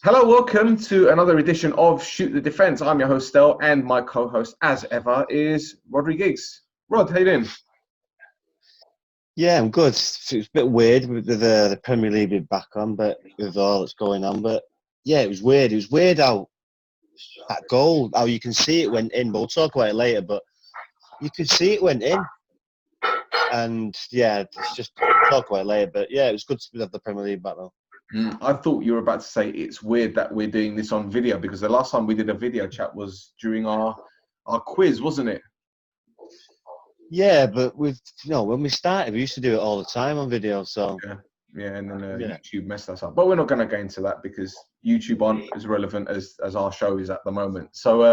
Hello, welcome to another edition of Shoot the Defence. I'm your host, Stel, and my co-host, as ever, is Rodriguez. Rod, how you doing? Yeah, I'm good. It's a bit weird with the Premier League being back on, but with all that's going on. But yeah, it was weird. It was weird how that goal, how you can see it went in. But we'll talk about it later. But you could see it went in, and yeah, it's just we'll talk about it later. But yeah, it was good to have the Premier League back though. I thought you were about to say it's weird that we're doing this on video because the last time we did a video chat was during our quiz, wasn't it? Yeah, but when we started, we used to do it all the time on video. So Yeah, and then yeah. YouTube messed us up. But we're not going to go into that because YouTube aren't as relevant as our show is at the moment. So,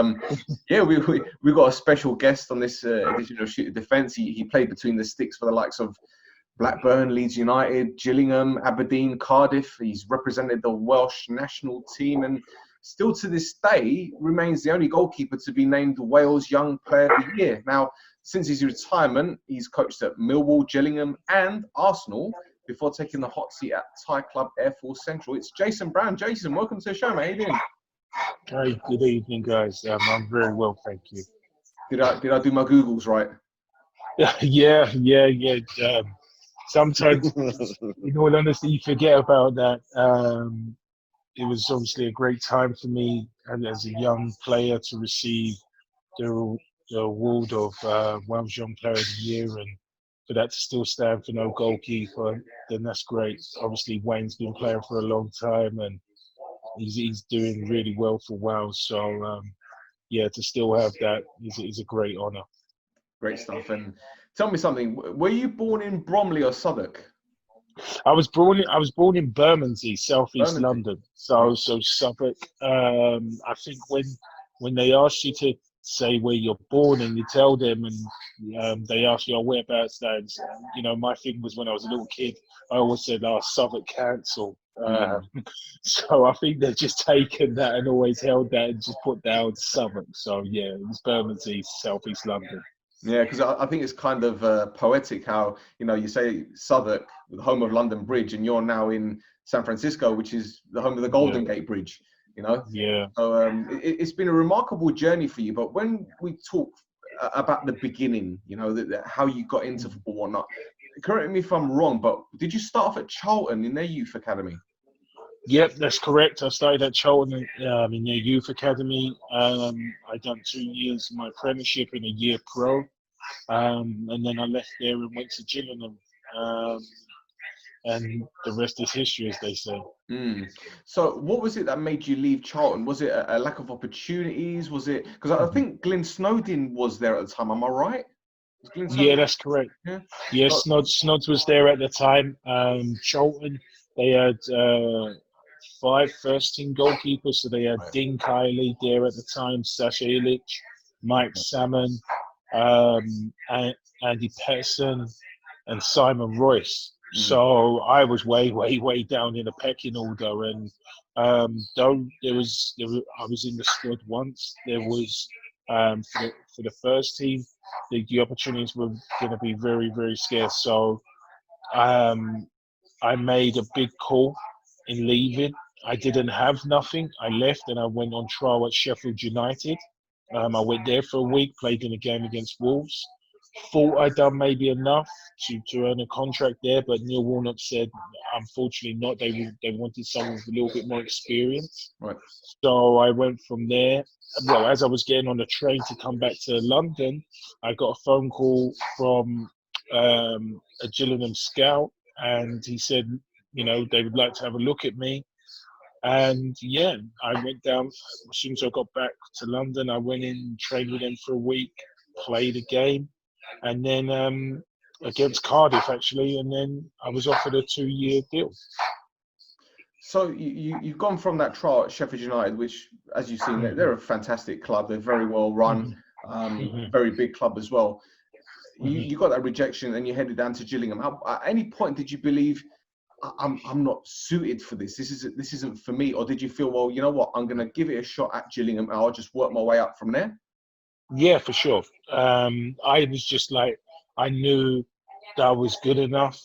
yeah, we got a special guest on this edition of Shoot the Defence. He played between the sticks for the likes of Blackburn, Leeds United, Gillingham, Aberdeen, Cardiff. He's represented the Welsh national team and still to this day remains the only goalkeeper to be named Wales Young Player of the Year. Now, since his retirement, he's coached at Millwall, Gillingham and Arsenal before taking the hot seat at Thai club Air Force Central. It's Jason Brown. Jason, welcome to the show, mate. How you doing? Hey, good evening, guys. I'm very well, thank you. Did I do my Googles right? Yeah. Sometimes, in all honesty, you forget about that. It was obviously a great time for me and as a young player to receive the award of Welsh Young Player of the Year, and for that to still stand for no goalkeeper, then that's great. Obviously, Wayne's been playing for a long time, and he's doing really well for Wales. So, yeah, to still have that is a great honour. Great stuff. And tell me something. Were you born in Bromley or Southwark? I was born in Bermondsey, southeast Bermondsey. London. So Suffolk. I think when they ask you to say where you're born and you tell them, and they ask you, whereabouts stands. My thing was when I was a little kid, I always said, Suffolk Council. So I think they've just taken that and always held that and just put down Suffolk. So yeah, it was Bermondsey, southeast London. Yeah, because I think it's kind of poetic how, you say Southwark, the home of London Bridge, and you're now in San Francisco, which is the home of the Golden Gate Bridge, Yeah. So it's been a remarkable journey for you. But when we talk about the beginning, how you got into football, whatnot, correct me if I'm wrong, but did you start off at Charlton in their youth academy? Yep, that's correct. I started at Charlton in their youth academy. I done 2 years of my apprenticeship and a year pro. And then I left there and went to Gillingham. And the rest is history, as they say. So what was it that made you leave Charlton? Was it a lack of opportunities? Was it because I think Glenn Snowden was there at the time? Am I right? Yeah, that's correct. Yeah, Snods was there at the time. Charlton, they had 5 first-team goalkeepers. So they had Dean Kiley there at the time, Sasha Ilic, Mike Salmon, Andy Petson, and Simon Royce. So I was way down in the pecking order, and though I was in the squad once. There was for the first team, the opportunities were going to be very, very scarce. So I made a big call in leaving. I didn't have nothing. I left and I went on trial at Sheffield United. I went there for a week, played in a game against Wolves. Thought I'd done maybe enough to earn a contract there, but Neil Warnock said, unfortunately not. They wanted someone with a little bit more experience. Right. So I went from there. Well, as I was getting on the train to come back to London, I got a phone call from a Gillingham scout, and he said, they would like to have a look at me. And yeah, I went down as soon as I got back to London. I went in, trained with them for a week, played a game, and then against Cardiff actually, and then I was offered a 2-year deal. So you've gone from that trial at Sheffield United, which, as you've seen, they're a fantastic club. They're very well run, very big club as well. You got that rejection, and you headed down to Gillingham. At any point did you believe, I'm not suited for this? This isn't for me, or did you feel, well, you know what, I'm going to give it a shot at Gillingham, and I'll just work my way up from there? Yeah, for sure. I was just like, I knew that I was good enough.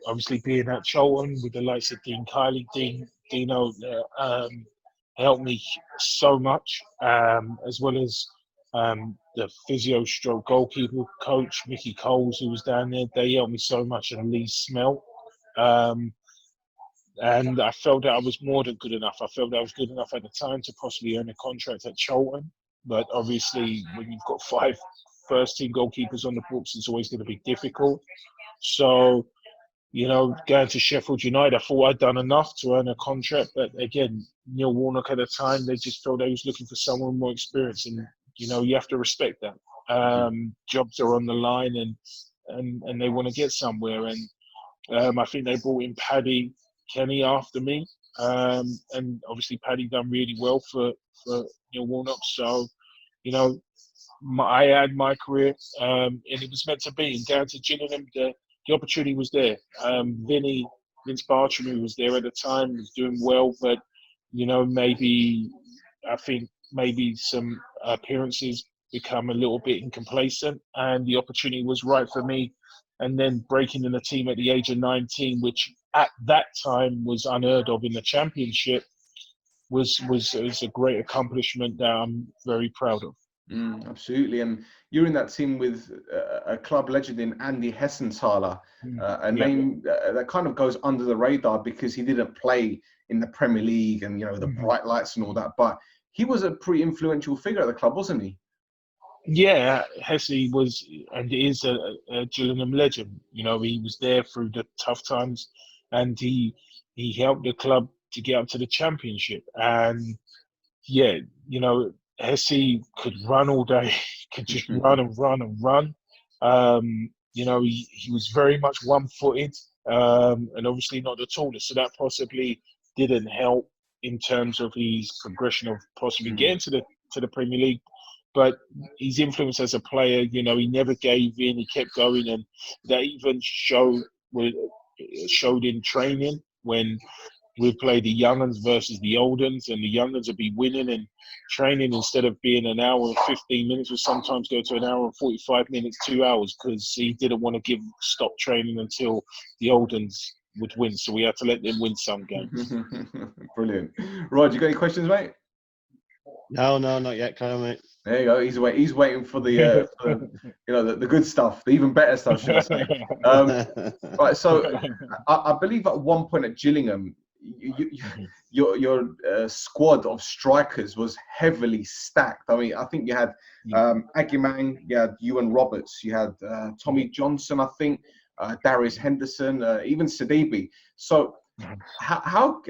obviously being at Charlton with the likes of Dean Kiley, Dino, helped me so much, as well as the physio stroke goalkeeper coach, Mickey Coles, who was down there. They helped me so much, and Lee Smelt. And I felt that I was more than good enough. I felt that I was good enough at the time to possibly earn a contract at Charlton. But obviously, when you've got 5 first-team goalkeepers on the books, it's always going to be difficult. So, going to Sheffield United, I thought I'd done enough to earn a contract. But again, Neil Warnock at the time, they just felt they was looking for someone more experienced. And, you have to respect that. Jobs are on the line and they want to get somewhere. And I think they brought in Paddy Kenny after me. And obviously Paddy done really well for Neil Warnock. So, I had my career, and it was meant to be. And down to Gillingham, the opportunity was there. Vince Bartram, who was there at the time, was doing well, but I think maybe some appearances become a little bit incomplacent, and the opportunity was right for me. And then breaking in the team at the age of 19, which at that time was unheard of in the Championship, was a great accomplishment that I'm very proud of. Absolutely. And you're in that team with a club legend in Andy Hessenthaler, a name that kind of goes under the radar because he didn't play in the Premier League and, the bright lights and all that. But he was a pretty influential figure at the club, wasn't he? Yeah, Hesse was and is a Gillingham legend. He was there through the tough times, and he helped the club to get up to the Championship. And yeah, Hesse could run all day, could just run and run and run. He was very much one-footed, and obviously not the tallest, so that possibly didn't help in terms of his progression of possibly getting to the Premier League. But his influence as a player, he never gave in. He kept going, and that even showed in training when we play the young uns versus the old uns, and the young uns would be winning, and training, instead of being an hour and 15 minutes, would sometimes go to an hour and 45 minutes, 2 hours, because he didn't want to stop training until the old uns would win. So we had to let them win some games. Brilliant. Rod, you got any questions, mate? No, not yet, Kyle, mate. There you go. He's waiting for the the good stuff, the even better stuff, should I say? Right. So I believe at one point at Gillingham, your squad of strikers was heavily stacked. I mean, I think you had Aguiman, you had Ewan Roberts, you had Tommy Johnson, I think, Darius Henderson, even Sidibe. So how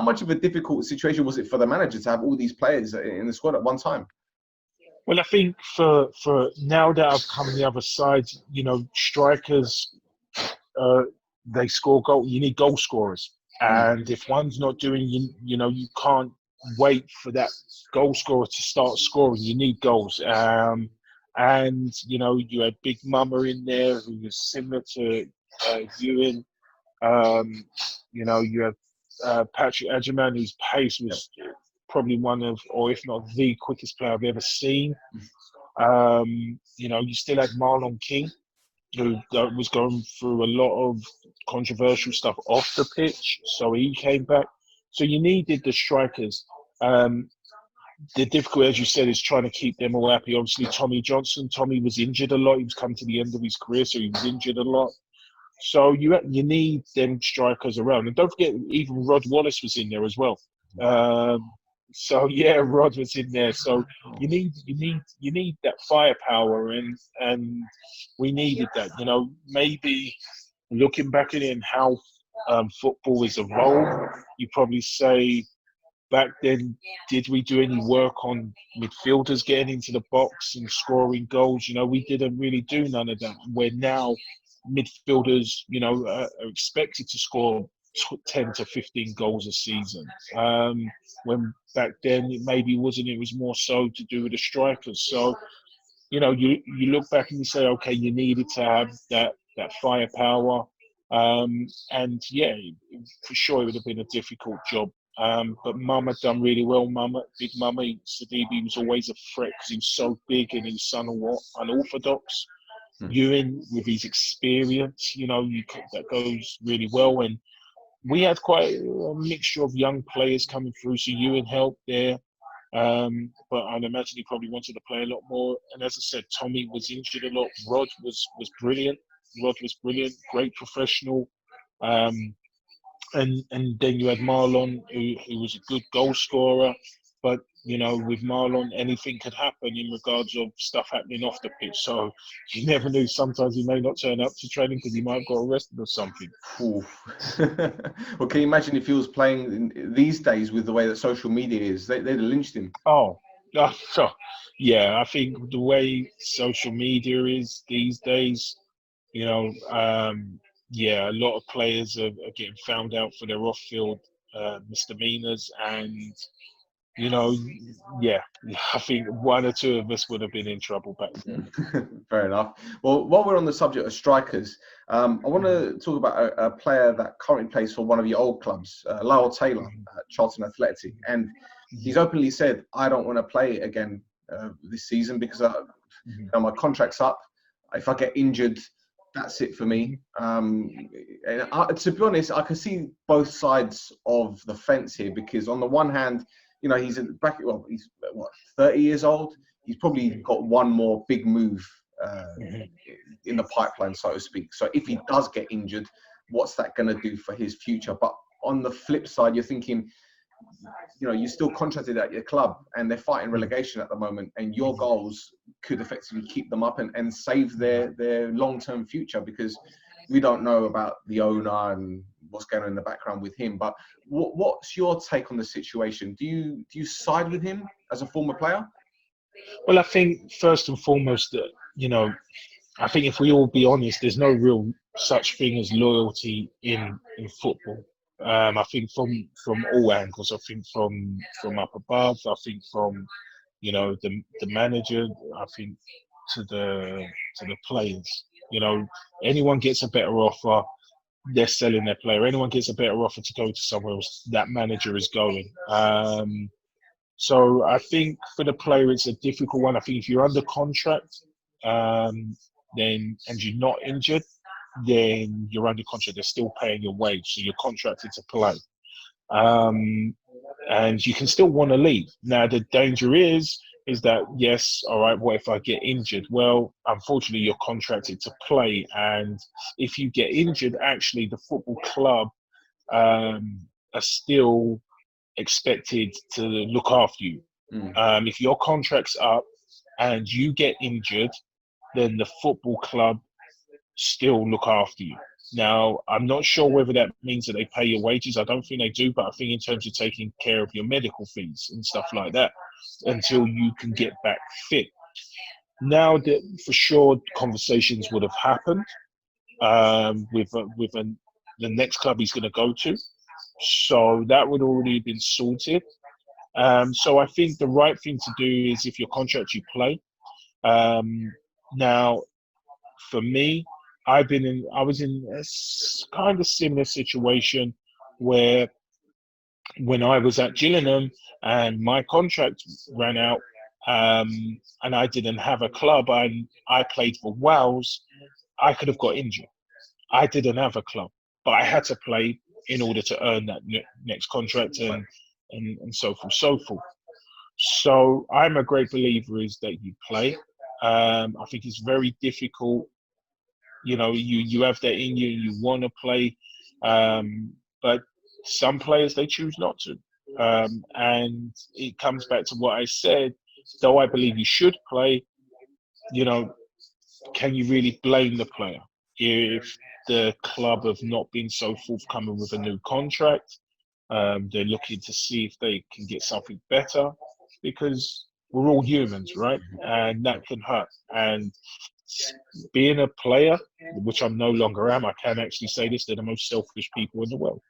much of a difficult situation was it for the manager to have all these players in the squad at one time? Well, I think for now that I've come on the other side, strikers, they score goal. You need goal scorers, and if one's not doing, you can't wait for that goal scorer to start scoring. You need goals, and you had Big Mama in there who was similar to Ewan. You have Patrick Aguiman, whose pace was probably one of, or if not the quickest player I've ever seen. You still had Marlon King, who was going through a lot of controversial stuff off the pitch, so he came back. So you needed the strikers. The difficulty, as you said, is trying to keep them all happy. Obviously, Tommy Johnson. Tommy was injured a lot. He was coming to the end of his career, so he was injured a lot. So you need them strikers around, and don't forget, even Rod Wallace was in there as well. So yeah, Rod was in there. So you need that firepower, and we needed that. Maybe looking back at it and how football has evolved, you probably say back then, did we do any work on midfielders getting into the box and scoring goals? We didn't really do none of that. Where now midfielders, are expected to score 10 to 15 goals a season. When back then it maybe wasn't. It was more so to do with the strikers. So, you look back and you say, okay, you needed to have that firepower. And yeah, for sure it would have been a difficult job. But Mama done really well. Big Mama, Sidibe was always a threat because he was so big and he was so unorthodox. Ewan, with his experience, that goes really well. And we had quite a mixture of young players coming through, so Ewan helped there. But I'd imagine he probably wanted to play a lot more. And as I said, Tommy was injured a lot. Rod was brilliant. Rod was brilliant, great professional. And then you had Marlon, who was a good goal scorer. But, with Marlon, anything could happen in regards of stuff happening off the pitch. So you never knew. Sometimes he may not turn up to training because he might have got arrested or something. Well, can you imagine if he was playing these days with the way that social media is? They'd have lynched him. Yeah, I think the way social media is these days, a lot of players are getting found out for their off-field misdemeanors, and I think one or two of us would have been in trouble back then. Fair enough. Well, while we're on the subject of strikers, I want to talk about a player that currently plays for one of your old clubs, Lyle Taylor at Charlton Athletic, and he's openly said, "I don't want to play again this season because my contract's up. If I get injured, that's it for me." To be honest, I can see both sides of the fence here, because on the one hand, he's in the bracket. Well, he's 30 years old. He's probably got one more big move in the pipeline, so to speak. So if he does get injured, what's that going to do for his future? But on the flip side, you're thinking, you're still contracted at your club and they're fighting relegation at the moment, and your goals could effectively keep them up and save their long-term future, because we don't know about the owner and what's going on in the background with him. But what's your take on the situation? Do you side with him as a former player? Well, I think first and foremost that, I think if we all be honest, there's no real such thing as loyalty in football. I think from all angles. I think from up above. I think from the manager. I think to the players. Anyone gets a better offer, they're selling their player. Anyone gets a better offer to go to somewhere else, that manager is going. So I think for the player, it's a difficult one. I think if you're under contract, then and you're not injured, then you're under contract. They're still paying your wage, so you're contracted to play. And you can still want to leave. Now, the danger is that, yes, all right, what if I get injured? Well, unfortunately, you're contracted to play. And if you get injured, actually, the football club are still expected to look after you. If your contract's up and you get injured, then the football club still look after you. Now, I'm not sure whether that means that they pay your wages. I don't think they do, but I think in terms of taking care of your medical fees and stuff like that until you can get back fit. Now, that for sure, conversations would have happened with the next club he's going to go to. So that would already have been sorted. So I think the right thing to do is, if your contract, you play. Now, for me, I was in a kind of similar situation where when I was at Gillingham and my contract ran out, and I didn't have a club, and I played for Wales, I could have got injured. I didn't have a club, but I had to play in order to earn that next contract and so forth. So I'm a great believer is that you play. I think it's very difficult. You have that in you, you want to play, but some players, they choose not to. And it comes back to what I said, though I believe you should play, can you really blame the player if the club have not been so forthcoming with a new contract? They're looking to see if they can get something better, because we're all humans, right? And that can hurt. And being a player, which I no longer am, I can actually say this, they're the most selfish people in the world.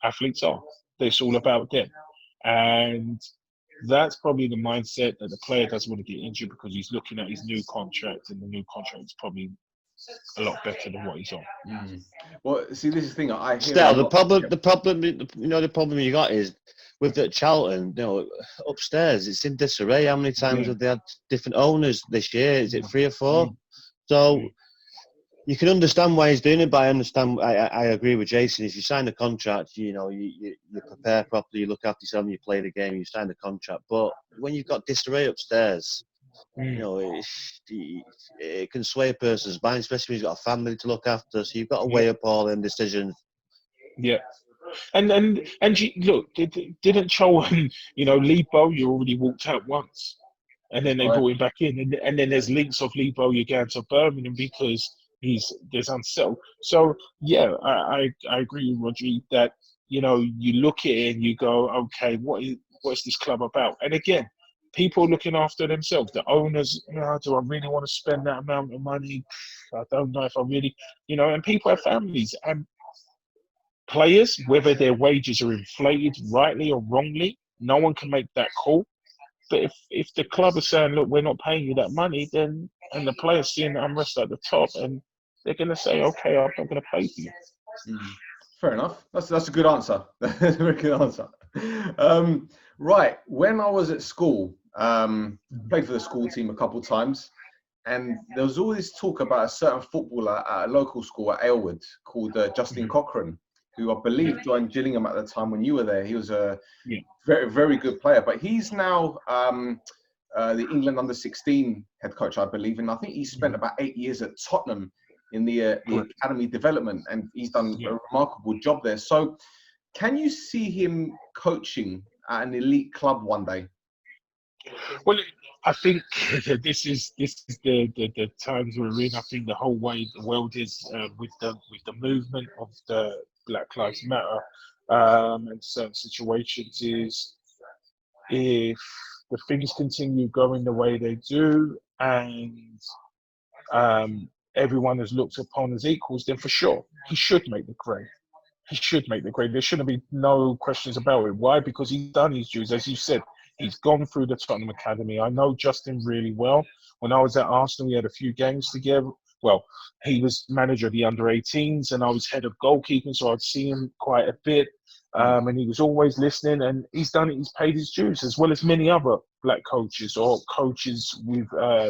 Athletes are. It's all about them. And that's probably the mindset that the player doesn't want to get injured, because he's looking at his new contract, and the new contract is probably a lot better than what he's on. Well, see, this is the thing I hear. Still, the problem you got is with the Charlton, upstairs, it's in disarray. How many times have they had different owners this year? Is it 3 or 4? So You can understand why he's doing it, but I agree with Jason. If you sign a contract, you prepare properly, you look after yourself, you play the game, you sign the contract. But when you've got disarray upstairs, it can sway a person's mind, especially when he's got a family to look after. So you've got to weigh up all them decisions. Yeah. And look, didn't Charlton, Lee Bowyer already walked out once, and then they brought him back in, and then there's links of Lee Bowyer going to Birmingham because there's unsettled. So yeah, I agree with Rodri that you look at it and you go, okay, what's this club about? And again, people looking after themselves, the owners, do I really want to spend that amount of money? I don't know if I really, and people have families and players, whether their wages are inflated rightly or wrongly, no one can make that call. But if the club is saying, look, we're not paying you that money, then and the players seeing the unrest at the top, and they're going to say, okay, I'm not going to pay for you. Fair enough. That's a good answer. That's a very good answer. Right. When I was at school, played for the school team a couple of times, and there was always talk about a certain footballer at a local school at Aylwood called Justin Cochrane, who I believe joined Gillingham at the time when you were there. He was a very, very good player, but he's now the England under-16 head coach, I believe, and I think he spent about 8 years at Tottenham in the academy development, and he's done a remarkable job there. So, can you see him coaching at an elite club one day? Well, I think this is the times we're in. I think the whole way the world is with the movement of the Black Lives Matter and certain situations is if the things continue going the way they do and everyone is looked upon as equals, then for sure he should make the grade. He should make the grade. There shouldn't be no questions about it. Why? Because he's done his dues, as you said. He's gone through the Tottenham Academy. I know Justin really well. When I was at Arsenal, we had a few games together. Well, he was manager of the under-18s and I was head of goalkeeping, so I'd see him quite a bit. And he was always listening, and he's done it. He's paid his dues, as well as many other black coaches or coaches with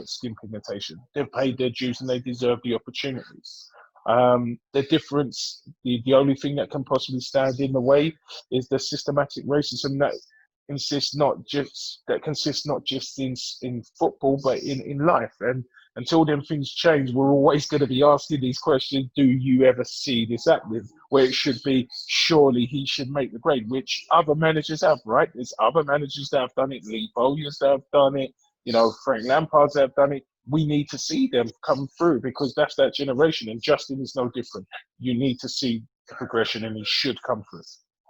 skin pigmentation. They've paid their dues and they deserve the opportunities. The difference, the only thing that can possibly stand in the way is the systematic racism that consists not just in football but in life. And until them things change, we're always going to be asking these questions. Do you ever see this happening? Where it should be, surely he should make the grade, which other managers have, right? There's other managers that have done it, Lee Bowyers that have done it, Frank Lampard's that have done it. We need to see them come through because that's that generation, and Justin is no different. You need to see the progression, and he should come through.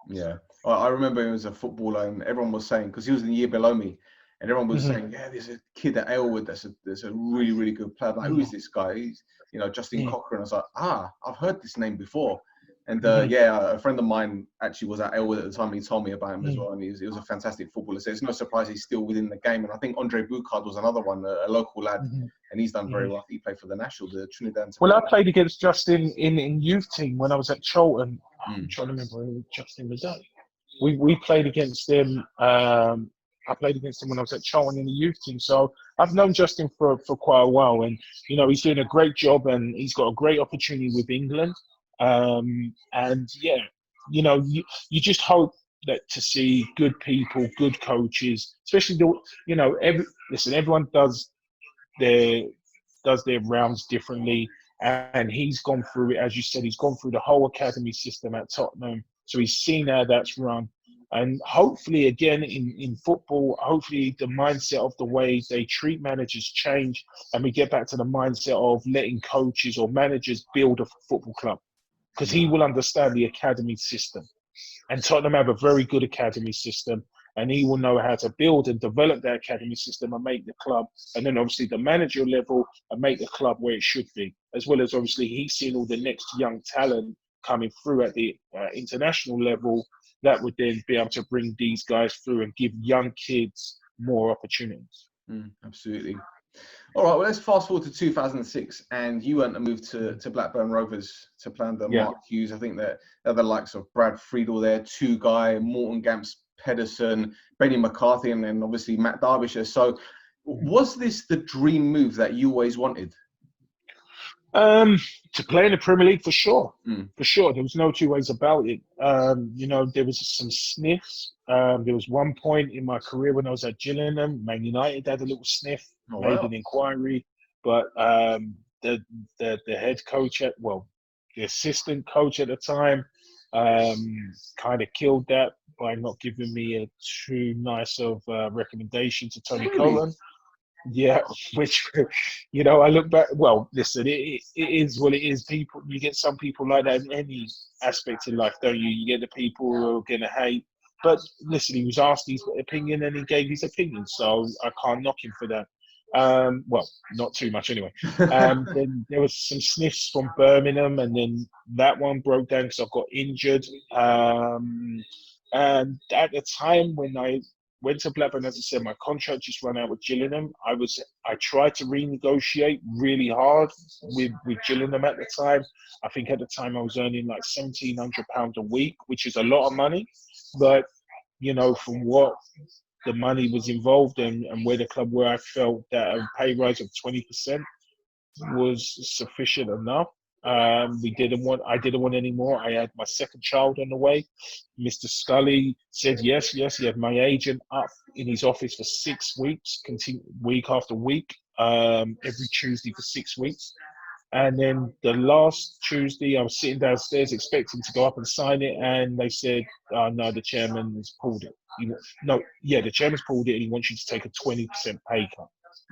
Yeah, I remember he was a footballer, and everyone was saying, because he was in the year below me, and everyone was saying, yeah, there's a kid at Aylwood that's a really, really good player. Like, who is this guy? He's, Justin Cochrane. I was like, I've heard this name before. And a friend of mine actually was at Aylwood at the time. And he told me about him as well, and he was a fantastic footballer. So it's no surprise he's still within the game. And I think Andre Boucard was another one, a local lad, and he's done very well. He played for the National, the Trinidad. Well, I played against Justin in youth team when I was at Charlton. I'm trying to remember who Justin was at. We played against him. I played against him when I was at Charlton in the youth team. So I've known Justin for quite a while, and he's doing a great job, and he's got a great opportunity with England. You just hope that to see good people, good coaches, especially everyone does their rounds differently, and he's gone through it, as you said, he's gone through the whole academy system at Tottenham, so he's seen how that's run. And hopefully, again, in football, hopefully the mindset of the way they treat managers change, and we get back to the mindset of letting coaches or managers build a football club, because he will understand the academy system. And Tottenham have a very good academy system, and he will know how to build and develop that academy system and make the club, and then obviously the manager level, and make the club where it should be. As well as obviously he's seen all the next young talent coming through at the international level that would then be able to bring these guys through and give young kids more opportunities. Absolutely. All right, well, let's fast forward to 2006, and you went to move to Blackburn Rovers to play under Mark Hughes. I think that the likes of Brad Friedel there, Guy, Morton Gamps, Pedersen, Benny McCarthy, and then obviously Matt Derbyshire. So was this the dream move that you always wanted? To play in the Premier League, for sure. Mm. For sure. There was no two ways about it. There was some sniffs. There was one point in my career when I was at Gillingham, Man United had a little sniff, Oh, made wow. an inquiry, but the head coach the assistant coach at the time kind of killed that by not giving me a too nice of recommendation to Tony Really? Colan. Yeah, which, I look back. Well, listen, it is what it is. People, you get some people like that in any aspect in life, don't you? You get the people who are going to hate. But listen, he was asked his opinion and he gave his opinion, so I can't knock him for that. Well, not too much anyway. Then there was some sniffs from Birmingham, and then that one broke down because I got injured. And at the time when I went to Blackburn, as I said, my contract just ran out with Gillingham. I tried to renegotiate really hard with Gillingham at the time. I think at the time I was earning like £1,700 a week, which is a lot of money. But, from what the money was involved in and where the club were, I felt that a pay rise of 20% was sufficient enough. I didn't want any more. I had my second child on the way. Mr. Scully said yes. He had my agent up in his office for 6 weeks, week after week, every Tuesday for 6 weeks. And then the last Tuesday, I was sitting downstairs expecting to go up and sign it, and they said, "Oh, no, the chairman has pulled it." The chairman's pulled it, and he wants you to take a 20% pay cut.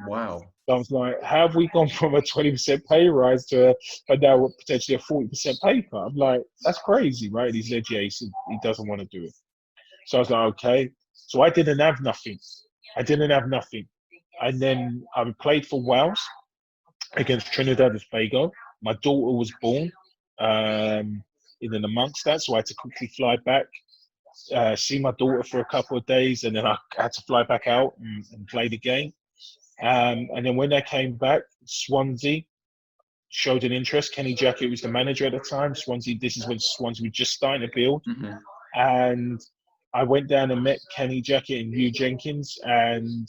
Wow. So I was like, how have we gone from a 20% pay rise to now potentially a 40% pay cut? I'm like, that's crazy, right? And he said, yeah, he doesn't want to do it. So I was like, okay. So I didn't have nothing. And then I played for Wales against Trinidad and Tobago. My daughter was born in amongst that, so I had to quickly fly back, see my daughter for a couple of days, and then I had to fly back out and play the game. And then when they came back, Swansea showed an interest. Kenny Jackett was the manager at the time. This is when Swansea were just starting to build. Mm-hmm. And I went down and met Kenny Jackett and Hugh Jenkins, and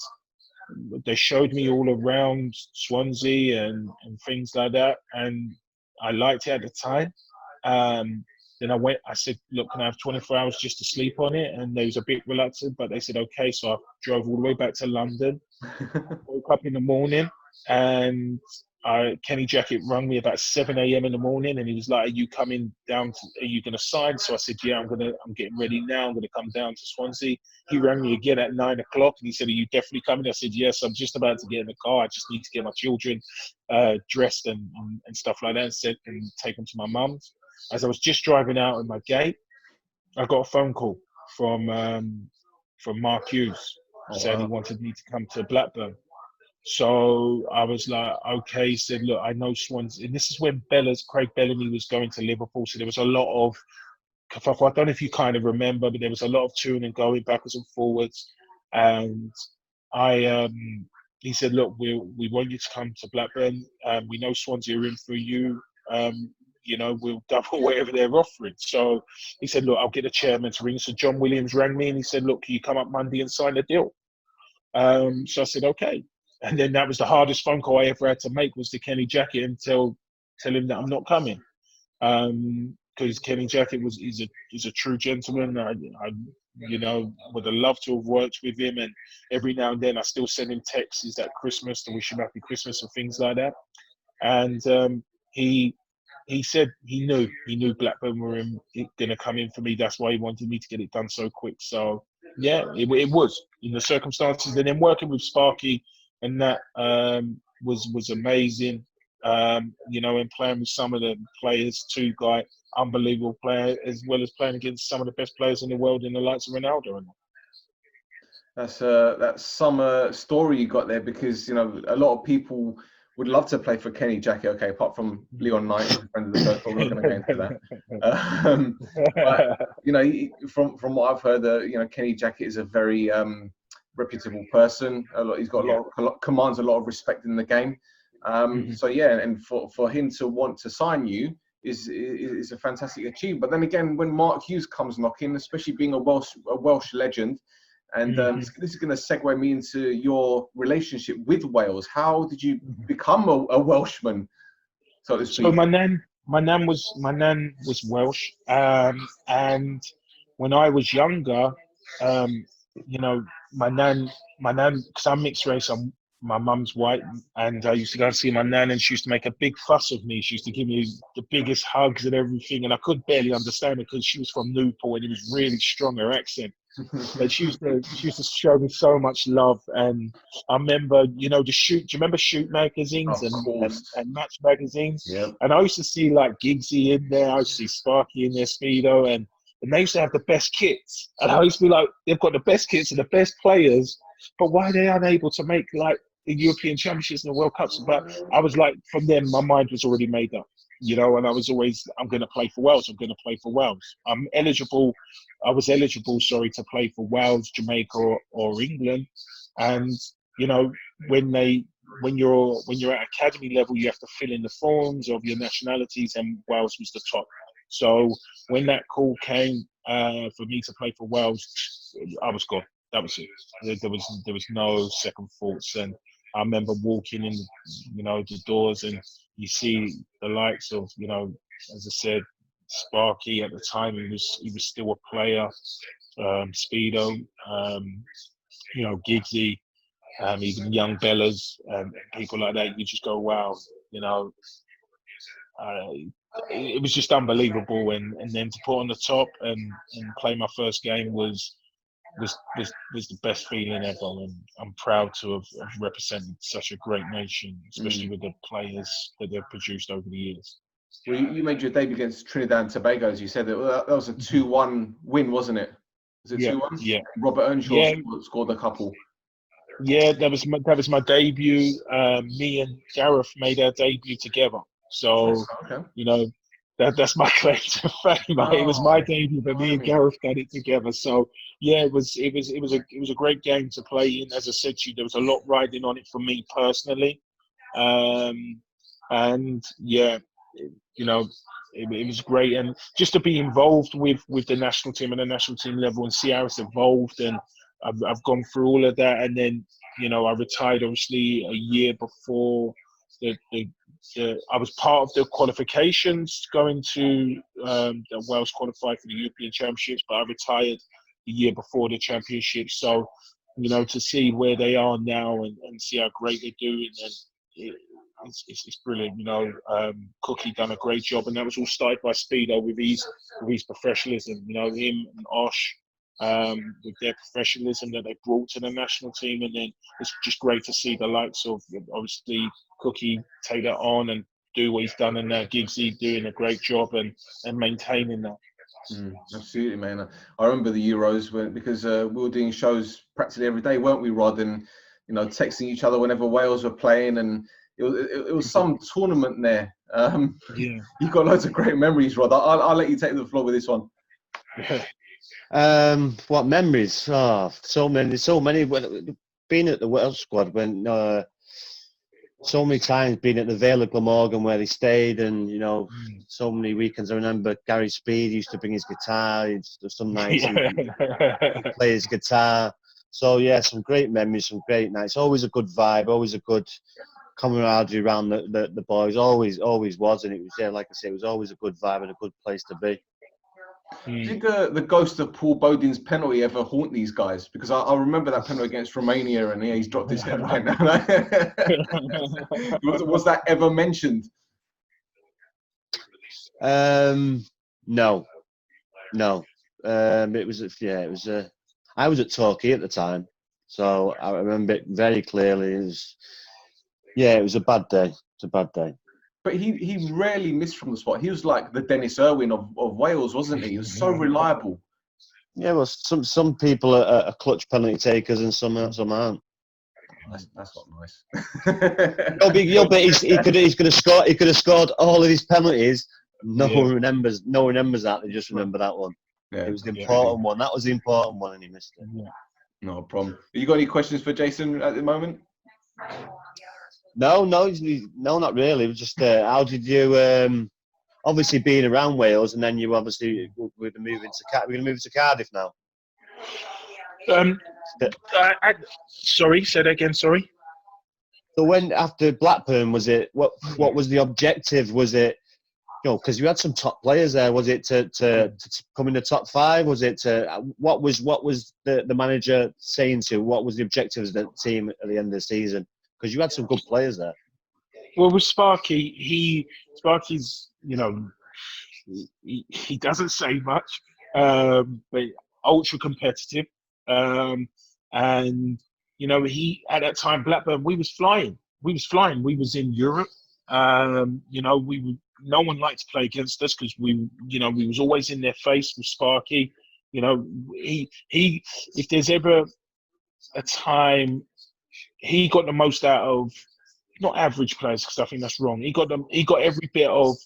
they showed me all around Swansea and things like that. And I liked it at the time. Then I said, look, can I have 24 hours just to sleep on it? And they was a bit reluctant, but they said, okay. So I drove all the way back to London, woke up in the morning, and Kenny Jackett rang me about 7 a.m. in the morning, and he was like, are you coming down? Are you going to sign? So I said, yeah, I'm getting ready now. I'm going to come down to Swansea. He rang me again at 9 o'clock, and he said, are you definitely coming? I said, yes, I'm just about to get in the car. I just need to get my children dressed and stuff like that, and take them to my mum's. As I was just driving out of my gate, I got a phone call from Mark Hughes saying he wanted me to come to Blackburn. So I was like, okay. He said, look, I know Swansea. And this is when Craig Bellamy was going to Liverpool. So there was a lot of, I don't know if you kind of remember, but there was a lot of touring and going backwards and forwards. And he said, look, we want you to come to Blackburn. We know Swansea are in for you. We'll double whatever they're offering. So he said, look, I'll get the chairman to ring. So John Williams rang me and he said, look, can you come up Monday and sign the deal? So I said, okay. And then that was the hardest phone call I ever had to make, was to Kenny Jackett and tell him that I'm not coming. Because Kenny Jackett is a true gentleman. I would have loved to have worked with him. And every now and then I still send him texts at Christmas to wish him happy Christmas and things like that. And he said he knew Blackburn were going to come in for me. That's why he wanted me to get it done so quick. So yeah, it was in the circumstances. And then working with Sparky and that was amazing. And playing with some of the players too, unbelievable player, as well as playing against some of the best players in the world in the likes of Ronaldo. That's that summer story you got there, because a lot of people would love to play for Kenny Jackett. Okay, apart from Leon Knight, who's a friend of the circle, we're not going to go into that. But from what I've heard, Kenny Jackett is a very reputable person. He's got commands a lot of respect in the game. So yeah, and for him to want to sign you is a fantastic achievement. But then again, when Mark Hughes comes knocking, especially being a Welsh legend. And this is going to segue me into your relationship with Wales. How did you become a Welshman? so to So speak? my nan was Welsh, and when I was younger, you know, my nan, because I'm mixed race, my mum's white, and I used to go and see my nan, and she used to make a big fuss of me. She used to give me the biggest hugs and everything, and I could barely understand it because she was from Newport and it was really strong, her accent. But she used to show me so much love, and I remember, the Shoot. Do you remember Shoot magazines Of course. and Match magazines? Yeah. And I used to see like Giggsy in there. I used to see Sparky in their Speedo, and they used to have the best kits. And I used to be like, they've got the best kits and the best players, but why are they unable to make like the European Championships and the World Cups? But I was like, from them, my mind was already made up. And I was always, I'm going to play for Wales. I'm going to play for Wales. I was eligible, sorry, to play for Wales, Jamaica, or England. And you know, when you're at academy level, you have to fill in the forms of your nationalities, and Wales was the top. So when that call came for me to play for Wales, I was gone. That was it. There was no second thoughts. And I remember walking in, the doors, and you see the likes of, as I said, Sparky at the time. He was still a player. Speedo, Giggsy, even young Bellas, and people like that. You just go, wow, uh, it was just unbelievable. And then to put on the top and play my first game was the best feeling ever. And I'm proud to have represented such a great nation, especially with the players that they've produced over the years. Well, you made your debut against Trinidad and Tobago, as you said. That was a 2-1 win, wasn't it? Was it 2-1? Yeah. Robert Earnshaw scored a couple. Yeah, that was my debut. Me and Gareth made our debut together. So, Okay. that's my claim to fame. It was my debut, but me and Gareth did it together. So yeah, it was a great game to play in. As I said to you, there was a lot riding on it for me personally. And yeah, it was great, and just to be involved with the national team and the national team level and see how it's evolved. And I've gone through all of that, and then I retired obviously a year before I was part of the qualifications going to the Wales qualified for the European Championships, but I retired the year before the championships. So to see where they are now and see how great they're doing, and it's brilliant. Cookie done a great job, and that was all started by Speedo with his professionalism. Him and Osh, with their professionalism that they brought to the national team, and then it's just great to see the likes of obviously Cookie take that on and do what he's done, and now Giggsy doing a great job and maintaining that. Absolutely, man. I remember the Euros because we were doing shows practically every day, weren't we, Rod? And texting each other whenever Wales were playing, and it was some tournament there. You've got loads of great memories, Rod. I'll let you take the floor with this one. What memories? Oh, so many. Being at the Welsh squad, when so many times being at the Vale of Glamorgan where they stayed, and so many weekends. I remember Gary Speed used to bring his guitar. Some nights he'd play his guitar. So yeah, some great memories, some great nights. Always a good vibe, always a good camaraderie around the boys. Always was, and it was like I say, it was always a good vibe and a good place to be. Did the ghost of Paul Bodin's penalty ever haunt these guys? Because I remember that penalty against Romania, and he's dropped his head right now. Was that ever mentioned? No. It was. I was at Torquay at the time, so I remember it very clearly. It was a bad day. It's a bad day. But he rarely missed from the spot. He was like the Dennis Irwin of Wales, wasn't he? He was so reliable. Yeah, well, some people are clutch penalty takers and some aren't. That's not nice. But he could have scored all of his penalties. No one remembers that. They just remember that one. Yeah, it was the important one. That was the important one, and he missed it. Yeah. No problem. Have you got any questions for Jason at the moment? No, not really. It was just how did you obviously being around Wales, and then you obviously we're going to move to Cardiff now. Sorry, say that again. Sorry. So when after Blackburn, was it what was the objective? Was it because you had some top players there? Was it to come in the top 5? Was it what was the manager saying to? What was the objectives of the team at the end of the season? Because you had some good players there. Well, with Sparky's he doesn't say much, but ultra competitive, and he at that time Blackburn we was flying. We was in Europe. No one liked to play against us because we was always in their face with Sparky. He if there's ever a time he got the most out of not average players because I think that's wrong. He got every bit of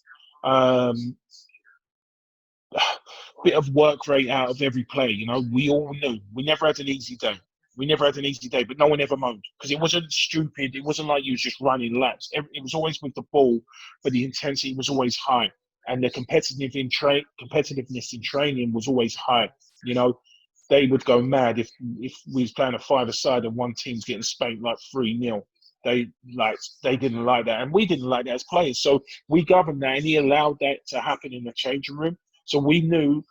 work rate out of every play. We all knew we never had an easy day. But no one ever moaned because it wasn't stupid. It wasn't like you was just running laps. It was always with the ball, but the intensity was always high, and the competitiveness in training was always high. They would go mad if we was playing a 5-a-side and one team's getting spanked like 3-0. They didn't like that, and we didn't like that as players. So we governed that, and he allowed that to happen in the changing room. So we knew,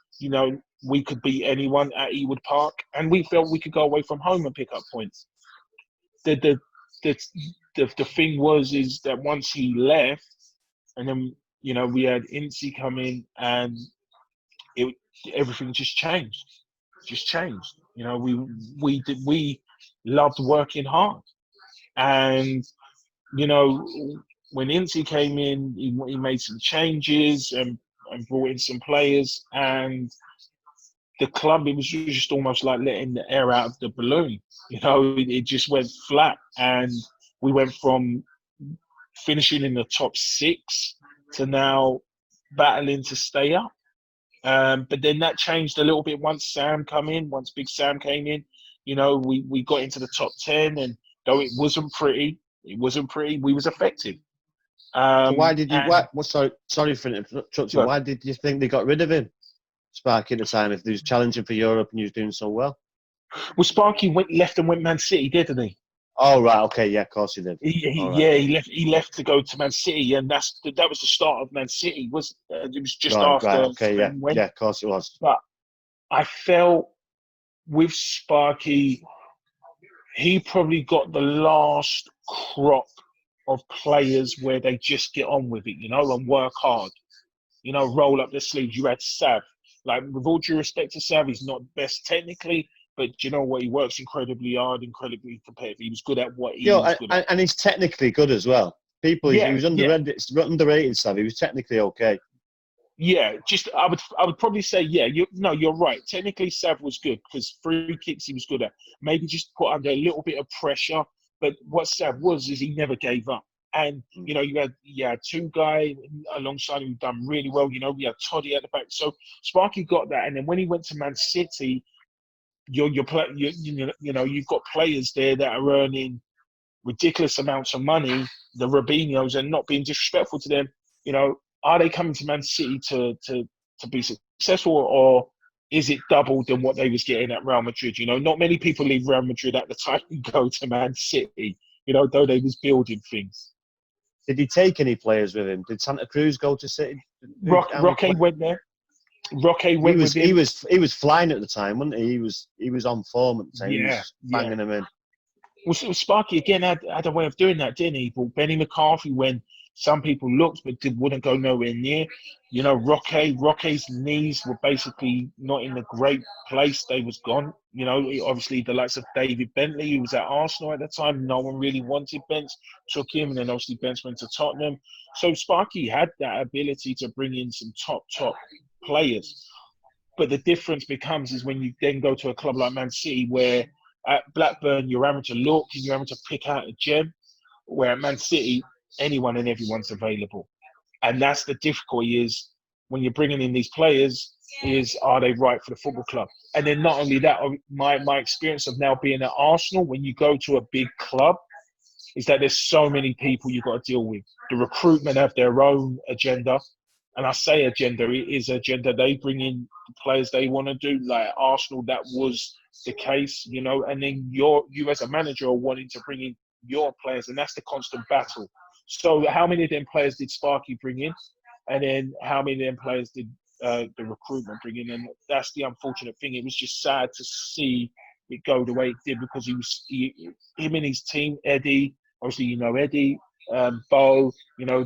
we could beat anyone at Ewood Park, and we felt we could go away from home and pick up points. The thing is that once he left, and then we had Incy come in, and everything just changed. We loved working hard, and when Incy came in, he made some changes and brought in some players, and the club, it was just almost like letting the air out of the balloon. It just went flat, and we went from finishing in the top 6 to now battling to stay up. But then that changed a little bit once Big Sam came in. We got into the top 10, and though it wasn't pretty, we was effective. So why did you? Sorry for interrupting. Sure. Why did you think they got rid of him, Sparky, at the time? If he was challenging for Europe and he was doing so well. Well, Sparky left and went Man City, didn't he? Oh right, okay, yeah, of course he did. He left to go to Man City, and that was the start of Man City. It was just after. Right, okay, yeah, of course it was. But I felt with Sparky, he probably got the last crop of players where they just get on with it, and work hard, roll up their sleeves. You had Sav. Like, with all due respect to Sav, he's not best technically, but you know what? He works incredibly hard, incredibly competitive. He was good at what he was good at. And he's technically good as well. He was underrated, Sav. He was technically okay. Yeah, I would probably say, you're right. Technically, Sav was good because free kicks he was good at. Maybe just put under a little bit of pressure. But what Sav is he never gave up. And, you had 2 guys alongside him who done really well. We had Toddy at the back. So Sparky got that. And then when he went to Man City, you've got players there that are earning ridiculous amounts of money, the Robinhos, and not being disrespectful to them. Are they coming to Man City to be successful, or is it double than what they was getting at Real Madrid? Not many people leave Real Madrid at the time and go to Man City, though they was building things. Did he take any players with him? Did Santa Cruz go to City? Roque went there. Roque went with him. He was flying at the time, wasn't he? He was on form at the time. He was banging them in. Well, Sparky again had a way of doing that, didn't he? But Benny McCarthy, when some people looked but wouldn't go nowhere near. Roque's knees were basically not in a great place. They was gone. Obviously the likes of David Bentley, who was at Arsenal at the time, no one really wanted Bent, took him, and then obviously Bent went to Tottenham. So Sparky had that ability to bring in some top players. But the difference becomes is when you then go to a club like Man City, where at Blackburn you're having to look and you're having to pick out a gem, where at Man City anyone and everyone's available. And that's the difficulty, is when you're bringing in these players, are they right for the football club? And then not only that, my experience of now being at Arsenal, when you go to a big club, is that there's so many people you've got to deal with. The recruitment have their own agenda. And I say agenda, it is agenda. They bring in the players they want to do. Like Arsenal, that was the case, and then you as a manager are wanting to bring in your players, and that's the constant battle. So how many of them players did Sparky bring in, and then how many of them players did the recruitment bring in? And that's the unfortunate thing. It was just sad to see it go the way it did, because him and his team, Eddie, obviously you know Eddie, Bo, you know,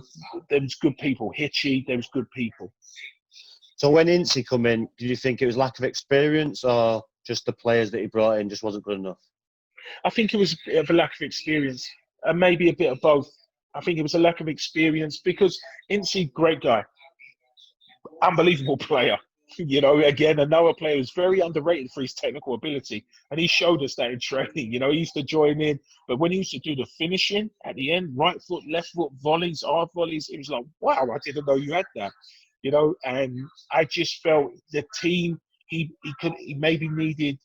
there was good people. Hitchy, there was good people. So when Ince come in, did you think it was lack of experience or just the players that he brought in just wasn't good enough? I think it was a bit of a lack of experience, and maybe a bit of both. I think it was a lack of experience because Ince, great guy, unbelievable player. You know, again, another player who's very underrated for his technical ability. And he showed us that in training. You know, he used to join in. But when he used to do the finishing at the end, right foot, left foot, volleys, hard volleys, it was like, wow, I didn't know you had that. You know, and I just felt the team, he maybe needed,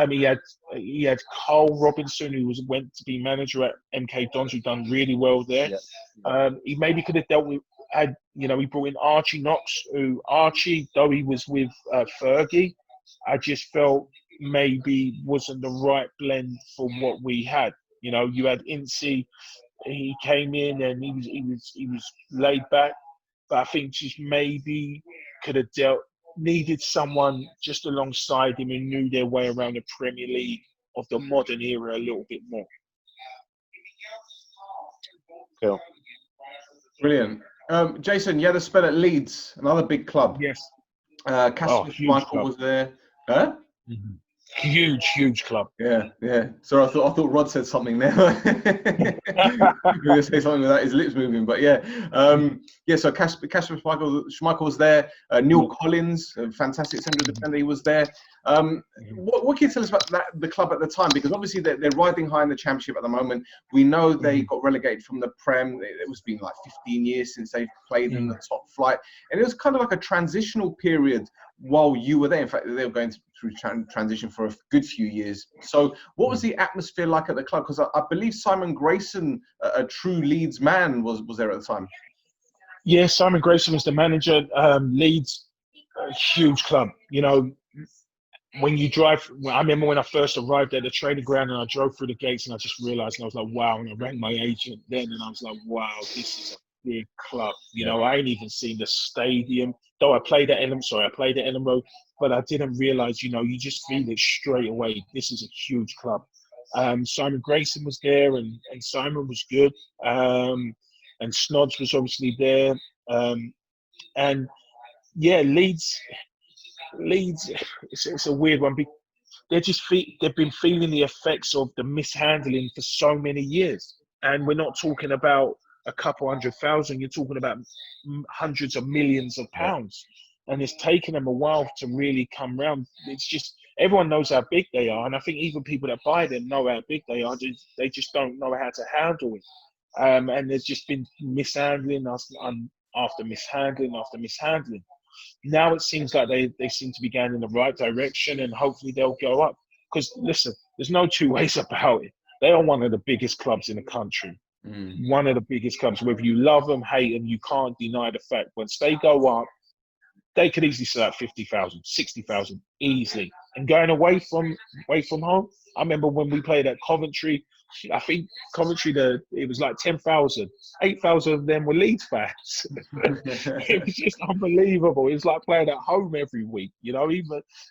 he had Carl Robinson, who went to be manager at MK Dons, who done really well there. Yeah. He maybe could have dealt with, he brought in Archie Knox, Archie, though he was with Fergie, I just felt maybe wasn't the right blend for what we had. You know, you had Ince, he came in and he was laid back, but I think just maybe could have needed someone just alongside him who knew their way around the Premier League of the modern era a little bit more. Cool. Brilliant. Jason, you had a spell at Leeds, another big club. Yes. Casper Michael was there. Huh? Mm-hmm. Huge club. Yeah. So I thought Rod said something there. He was going to say something without his lips moving, but yeah. So Casper Schmeichel was there. Neil Collins, a fantastic central defender, he was there. What can you tell us about the club at the time? Because obviously they're riding high in the Championship at the moment. We know they got relegated from the Prem. It was been like 15 years since they've played in the top flight, and it was kind of like a transitional period while you were there. In fact, they were going through transition for a good few years. So what was the atmosphere like at the club? Because I believe Simon Grayson, a true Leeds man, was there at the time. Yeah, Simon Grayson was the manager. Leeds, a huge club. You know, when you drive, I remember when I first arrived at the training ground and I drove through the gates and I just realised, and I was like, wow. And I rang my agent then and I was like, wow, this is a big club. You know, I ain't even seen the stadium. Though I played at Ellen Road, but I didn't realise, you know, you just feel it straight away. This is a huge club. Simon Grayson was there and Simon was good. And Snods was obviously there. And yeah, Leeds, it's a weird one. They've been feeling the effects of the mishandling for so many years. And we're not talking about a couple 100,000, you're talking about hundreds of millions of pounds. And it's taken them a while to really come round. It's just, everyone knows how big they are. And I think even people that buy them know how big they are. They just don't know how to handle it. And there's just been mishandling after mishandling after mishandling. Now it seems like they seem to be going in the right direction, and hopefully they'll go up. Because listen, there's no two ways about it. They are one of the biggest clubs in the country. One of the biggest clubs. Whether you love them, hate them, you can't deny the fact. Once they go up, they could easily sell out 50,000, 60,000 easily. And going away from home, I remember when we played at Coventry. I think Coventry, it was like 10,000. 8,000 of them were Leeds fans. It was just unbelievable. It was like playing at home every week, you know.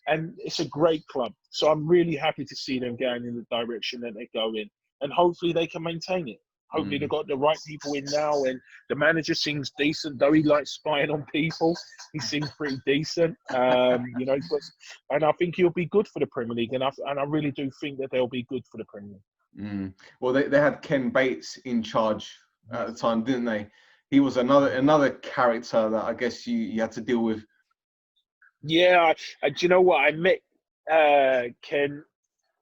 And it's a great club. So I'm really happy to see them going in the direction that they're going, and hopefully they can maintain it. Hopefully they've got the right people in now, and the manager seems decent. Though he likes spying on people, he seems pretty decent. You know, and I think he'll be good for the Premier League, and I really do think that they'll be good for the Premier League. Well, they had Ken Bates in charge at the time, didn't they? He was another character that I guess you had to deal with. Yeah, do you know what? I met Ken.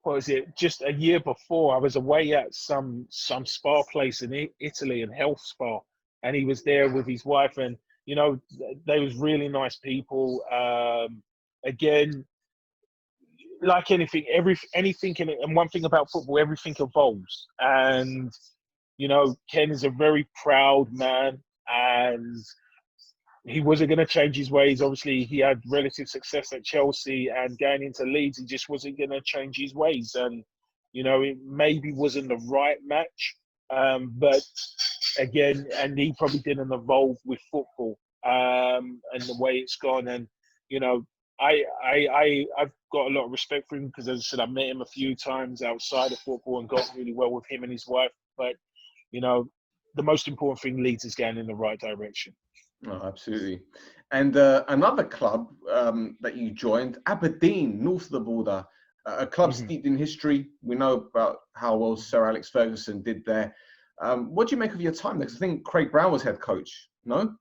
What was it? Just a year before, I was away at some spa place in Italy, and health spa, and he was there with his wife, and you know, they was really nice people. Again, like anything, anything in it, and one thing about football, everything evolves, and you know, Ken is a very proud man, and he wasn't going to change his ways. Obviously, he had relative success at Chelsea, and going into Leeds, he just wasn't going to change his ways. And It maybe wasn't the right match. But again, and he probably didn't evolve with football and the way it's gone. And I've got a lot of respect for him because, as I said, I've met him a few times outside of football and got really well with him and his wife. But the most important thing, Leeds is going in the right direction. Oh, absolutely. And another club that you joined, Aberdeen, north of the border, a club steeped in history. We know about how well Sir Alex Ferguson did there. What do you make of your time there? Because I think Craig Brown was head coach, no?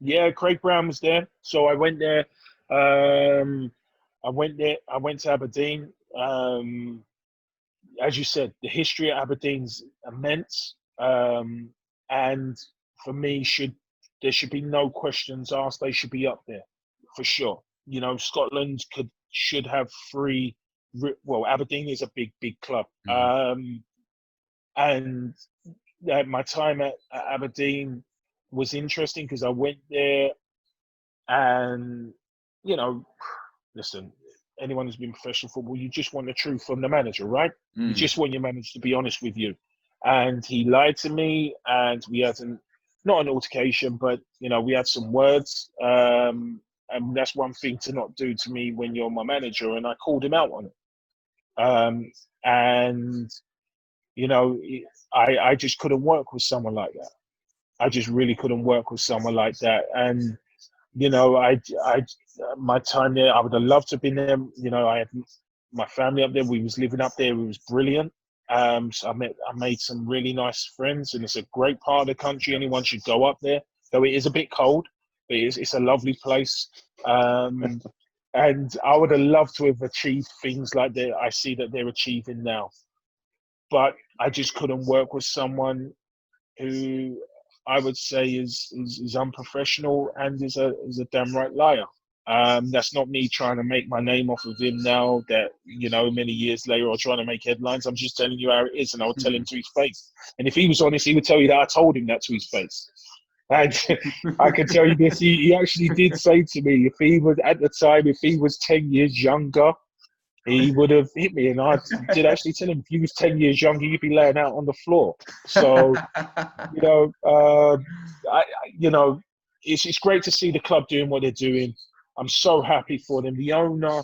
Yeah, Craig Brown was there. So I went there. I went to Aberdeen. As you said, the history at Aberdeen's immense. And for me, there should be no questions asked. They should be up there for sure. Scotland should have three. Well, Aberdeen is a big club. And my time at Aberdeen was interesting because I went there, and listen, anyone who's been in professional football, you just want the truth from the manager, right? You just want your manager to be honest with you. And he lied to me, and we had not an altercation, but we had some words, and that's one thing to not do to me when you're my manager. And I called him out on it, and I just couldn't work with someone like that. I just really couldn't work with someone like that. And my time there, I would have loved to have been there. I had my family up there. We was living up there. It was brilliant. So I made some really nice friends, and it's a great part of the country. Anyone should go up there, though it is a bit cold, but it's a lovely place. And I would have loved to have achieved things like that I see that they're achieving now. But I just couldn't work with someone who I would say is unprofessional and is a damn right liar. That's not me trying to make my name off of him now that, many years later, or trying to make headlines. I'm just telling you how it is, and I would tell him to his face. And if he was honest, he would tell you that I told him that to his face. And I can tell you this, he actually did say to me, if he was 10 years younger, he would have hit me. And I did actually tell him, if he was 10 years younger, you'd be laying out on the floor. So, it's great to see the club doing what they're doing. I'm so happy for them. The owner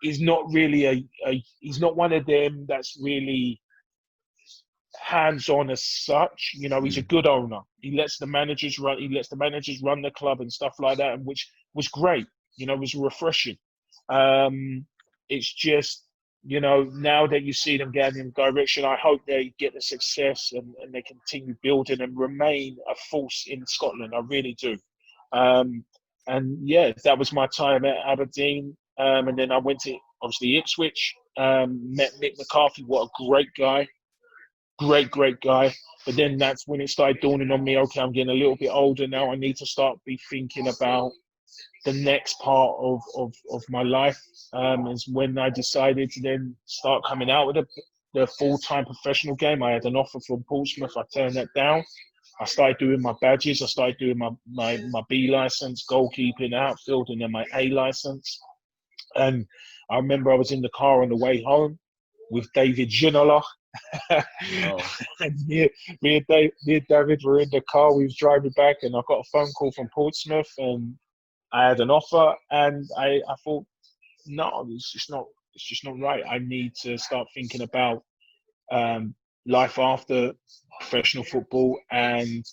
is not really he's not one of them that's really hands-on as such. He's a good owner. He lets the managers run the club and stuff like that, and which was great. It was refreshing. It's just, now that you see them going in the direction, I hope they get the success and they continue building and remain a force in Scotland. I really do. And yeah, that was my time at Aberdeen. And then I went to, obviously, Ipswich, met Nick McCarthy. What a great guy. Great guy. But then that's when it started dawning on me, okay, I'm getting a little bit older now. I need to start thinking about the next part of my life. Is when I decided to then start coming out with the full-time professional game. I had an offer from Portsmouth. I turned that down. I started doing my badges. I started doing my B license, goalkeeping, outfield, and then my A license. And I remember I was in the car on the way home with David Ginola. And me and David were in the car. We was driving back, and I got a phone call from Portsmouth, and I had an offer, and I thought, no, it's just not right. I need to start thinking about life after professional football, and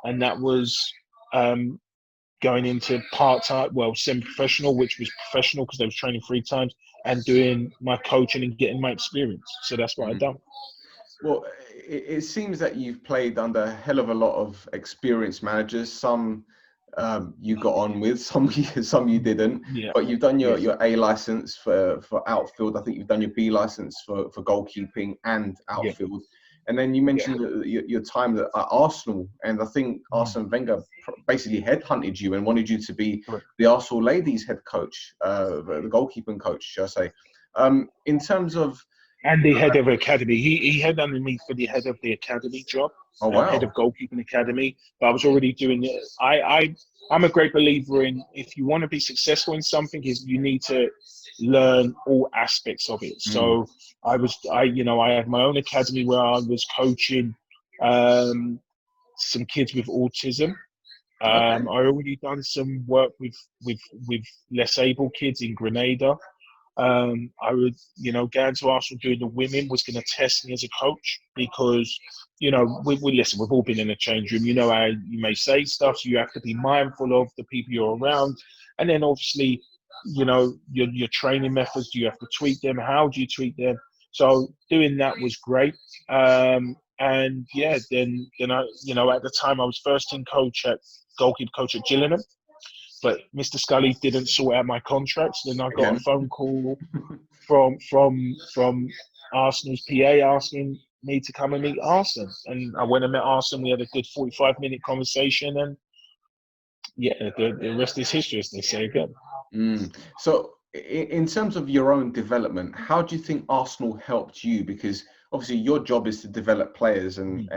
that was going into part-time, semi-professional, which was professional because they were training 3 times, and doing my coaching and getting my experience. So that's what I've done. Well, it seems that you've played under a hell of a lot of experienced managers. Some you got on with, some you didn't. Yeah. But you've done your A license for outfield. I think you've done your B license for goalkeeping and outfield. Yeah. And then you mentioned your time at Arsenal, and I think Arsene Wenger basically headhunted you and wanted you to be the Arsenal ladies head coach, the goalkeeping coach, shall I say. In terms of... And the head of academy. He headhunted me for the head of the academy job. Oh head wow. of goalkeeping academy. But I was already doing it. I'm a great believer in, if you want to be successful in something, is you need to learn all aspects of it. Mm. So I had my own academy where I was coaching some kids with autism. I Okay. already done some work with less able kids in Grenada. I would, going to Arsenal doing the women was going to test me as a coach because, we listen, we've all been in a change room. You know how you may say stuff, so you have to be mindful of the people you're around. And then obviously, your training methods, do you have to tweak them? How do you tweak them? So doing that was great. And yeah, then I, at the time I was first team goalkeeper coach at Gillingham, but Mr. Scully didn't sort out my contracts. Then I got a Again. phone call from Arsenal's PA asking me to come and meet Arsene. And I went and met Arsene. We had a good 45-minute conversation, and yeah, the rest is history, as they say again. Mm. So, in terms of your own development, how do you think Arsenal helped you? Because obviously, your job is to develop players and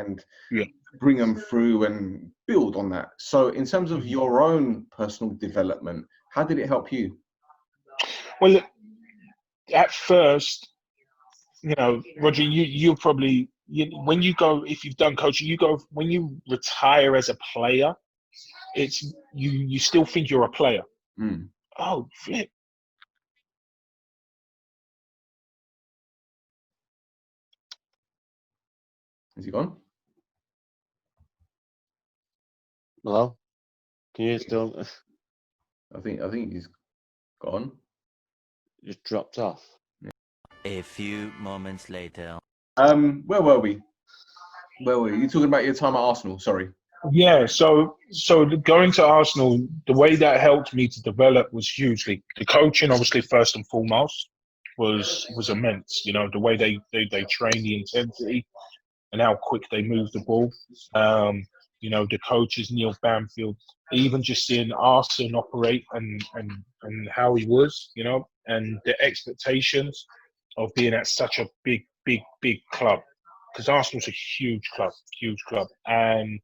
Yeah. bring them through and build on that. So, in terms of your own personal development, how did it help you? Well, look, at first, Roger, you probably, when you go, if you've done coaching, when you retire as a player, it's you still think you're a player. Mm. Oh, flip. Is he gone? Hello? Can you still I think he's gone. just dropped off? A few moments later. Where were we? Where were you? You talking about your time at Arsenal? Sorry. Yeah, so going to Arsenal, the way that helped me to develop was hugely. The coaching, obviously, first and foremost, was immense. The way they train, the intensity, and how quick they move the ball. The coaches, Neil Banfield, even just seeing Arsene operate and how he was, and the expectations of being at such a big club, because Arsenal's a huge club, and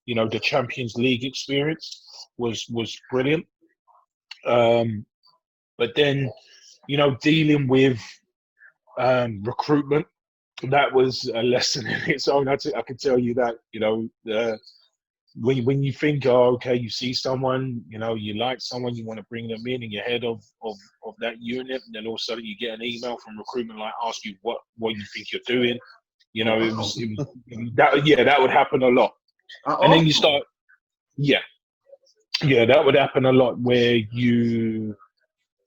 the Champions League experience was brilliant. But then, dealing with recruitment, that was a lesson in its own. I can tell you that, when you think, oh, okay, you see someone, you like someone, you want to bring them in, and you're head of that unit, and then all of a sudden you get an email from recruitment like ask you what you think you're doing. It was that. Yeah, that would happen a lot. And then you start, yeah, that would happen a lot where you're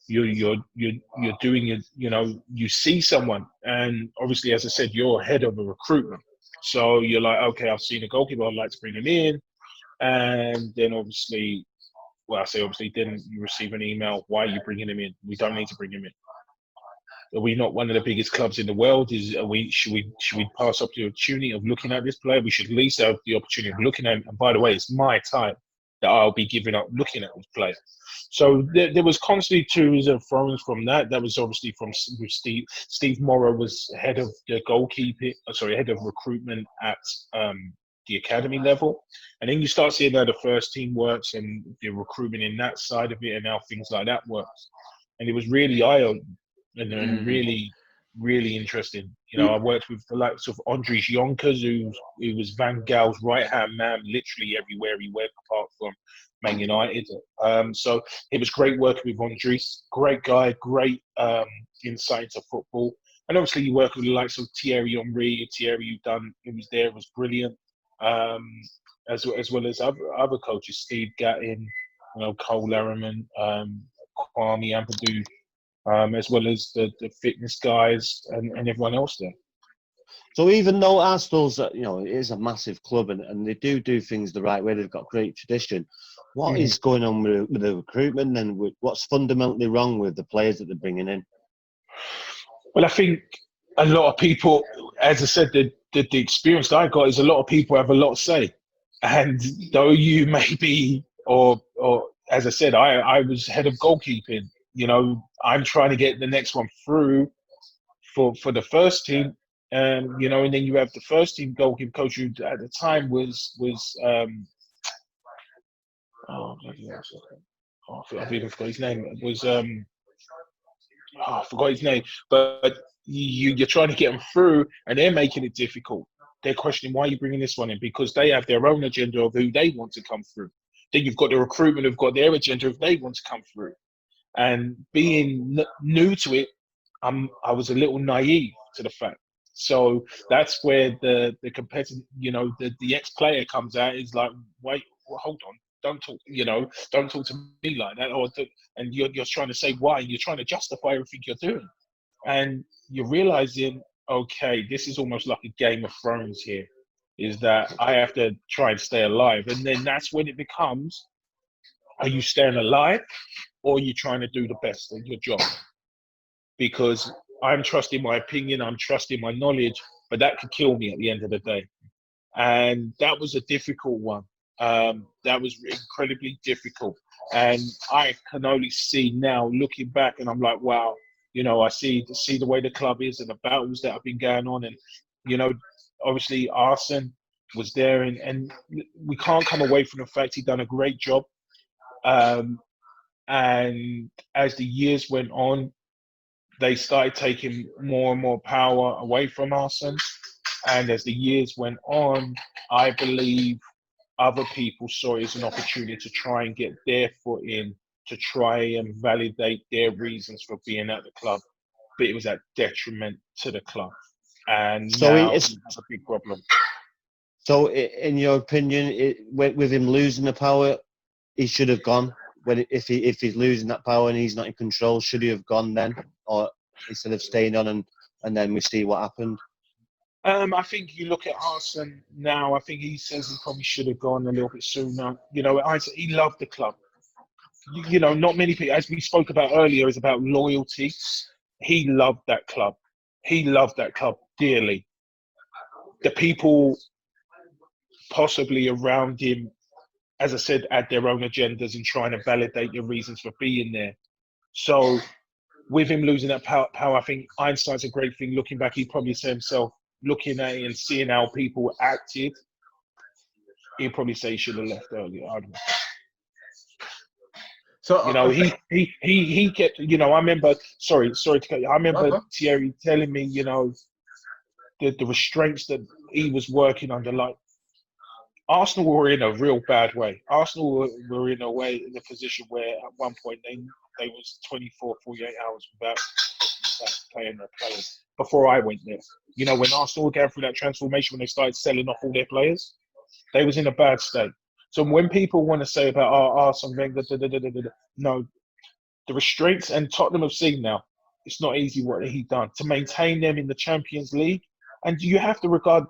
doing it. You see someone, and obviously, as I said, you're head of a recruitment, so you're like, okay, I've seen a goalkeeper, I'd like to bring him in, and then obviously, then you receive an email, why are you bringing him in? We don't need to bring him in. Are we not one of the biggest clubs in the world? Should we pass up the opportunity of looking at this player? We should at least have the opportunity of looking at him. And by the way, it's my time that I'll be giving up looking at this player. So there was constantly to's and fro's from that. That was obviously with Steve. Steve Morrow was head of the head of recruitment at the academy level. And then you start seeing how the first team works and the recruitment in that side of it and how things like that works. And it was really eye-opening and really, really interesting. I worked with the likes of Andries Jonkers, who was Van Gaal's right-hand man, literally everywhere he went, apart from Man United. So it was great working with Andries. Great guy, great insight into football. And obviously you work with the likes of Thierry Henry. Thierry, who was there, was brilliant. As well as other coaches, Steve Gattin, Cole Lerman, Kwame Ampadu, as well as the fitness guys and everyone else there. So even though Arsenal's, it is a massive club and they do things the right way, they've got great tradition. What is going on with the recruitment and what's fundamentally wrong with the players that they're bringing in? Well, I think a lot of people, as I said, the experience that I got is a lot of people have a lot to say. And though you may be, or as I said, I was head of goalkeeping. I'm trying to get the next one through for the first team. You know, and then you have the first team goalkeeper coach who at the time was oh bloody hell, I've even forgot his name. It was I forgot his name, but you're trying to get them through, and they're making it difficult. They're questioning why are you bringing this one in, because they have their own agenda of who they want to come through. Then you've got the recruitment who've got their agenda if they want to come through. And being new to it, I was a little naive to the fact. So that's where the competitive, you know, the ex-player comes out. Is like, wait, well, hold on, don't talk, you know, don't talk to me like that. And you're trying to say why. You're trying to justify everything you're doing, and you're realizing, okay, this is almost like a Game of Thrones here. Is that I have to try and stay alive, and then that's when it becomes: are you staying alive, or are you trying to do the best at your job? Because I'm trusting my opinion, I'm trusting my knowledge, but that could kill me at the end of the day. And that was a difficult one. That was incredibly difficult. And I can only see now, looking back, and I'm like, wow, you know, I see the way the club is and the battles that have been going on. And, you know, obviously Arsene was there, and we can't come away from the fact he'd done a great job. And as the years went on, they started taking more and more power away from Arsene. And as the years went on, I believe other people saw it as an opportunity to try and get their foot in, to try and validate their reasons for being at the club. But it was at detriment to the club. And so now it's a big problem. So in your opinion, with him losing the power, he should have gone. If he's losing that power and he's not in control, should he have gone then, or instead of staying on and then we see what happened? I think you look at Arsene now. I think he says he probably should have gone a little bit sooner. You know, he loved the club. You know, not many people, as we spoke about earlier, is about loyalty. He loved that club. He loved that club dearly. The people possibly around him, as I said, had their own agendas and trying to validate their reasons for being there. So with him losing that power, I think Einstein's a great thing. Looking back, he'd probably say himself, looking at it and seeing how people acted, he'd probably say he should have left earlier. I don't know. So you know, he kept. You know, I remember. Sorry to cut you. I remember Thierry telling me, you know, the restraints that he was working under. Like, Arsenal were in a real bad way. Arsenal were in a position where at one point they was 24, 48 hours without playing their players. Before I went there, you know, when Arsenal were going through that transformation, when they started selling off all their players, they was in a bad state. So when people want to say about Arsene Wenger, no, the restraints, and Tottenham have seen now, it's not easy what he done to maintain them in the Champions League. And you have to regard,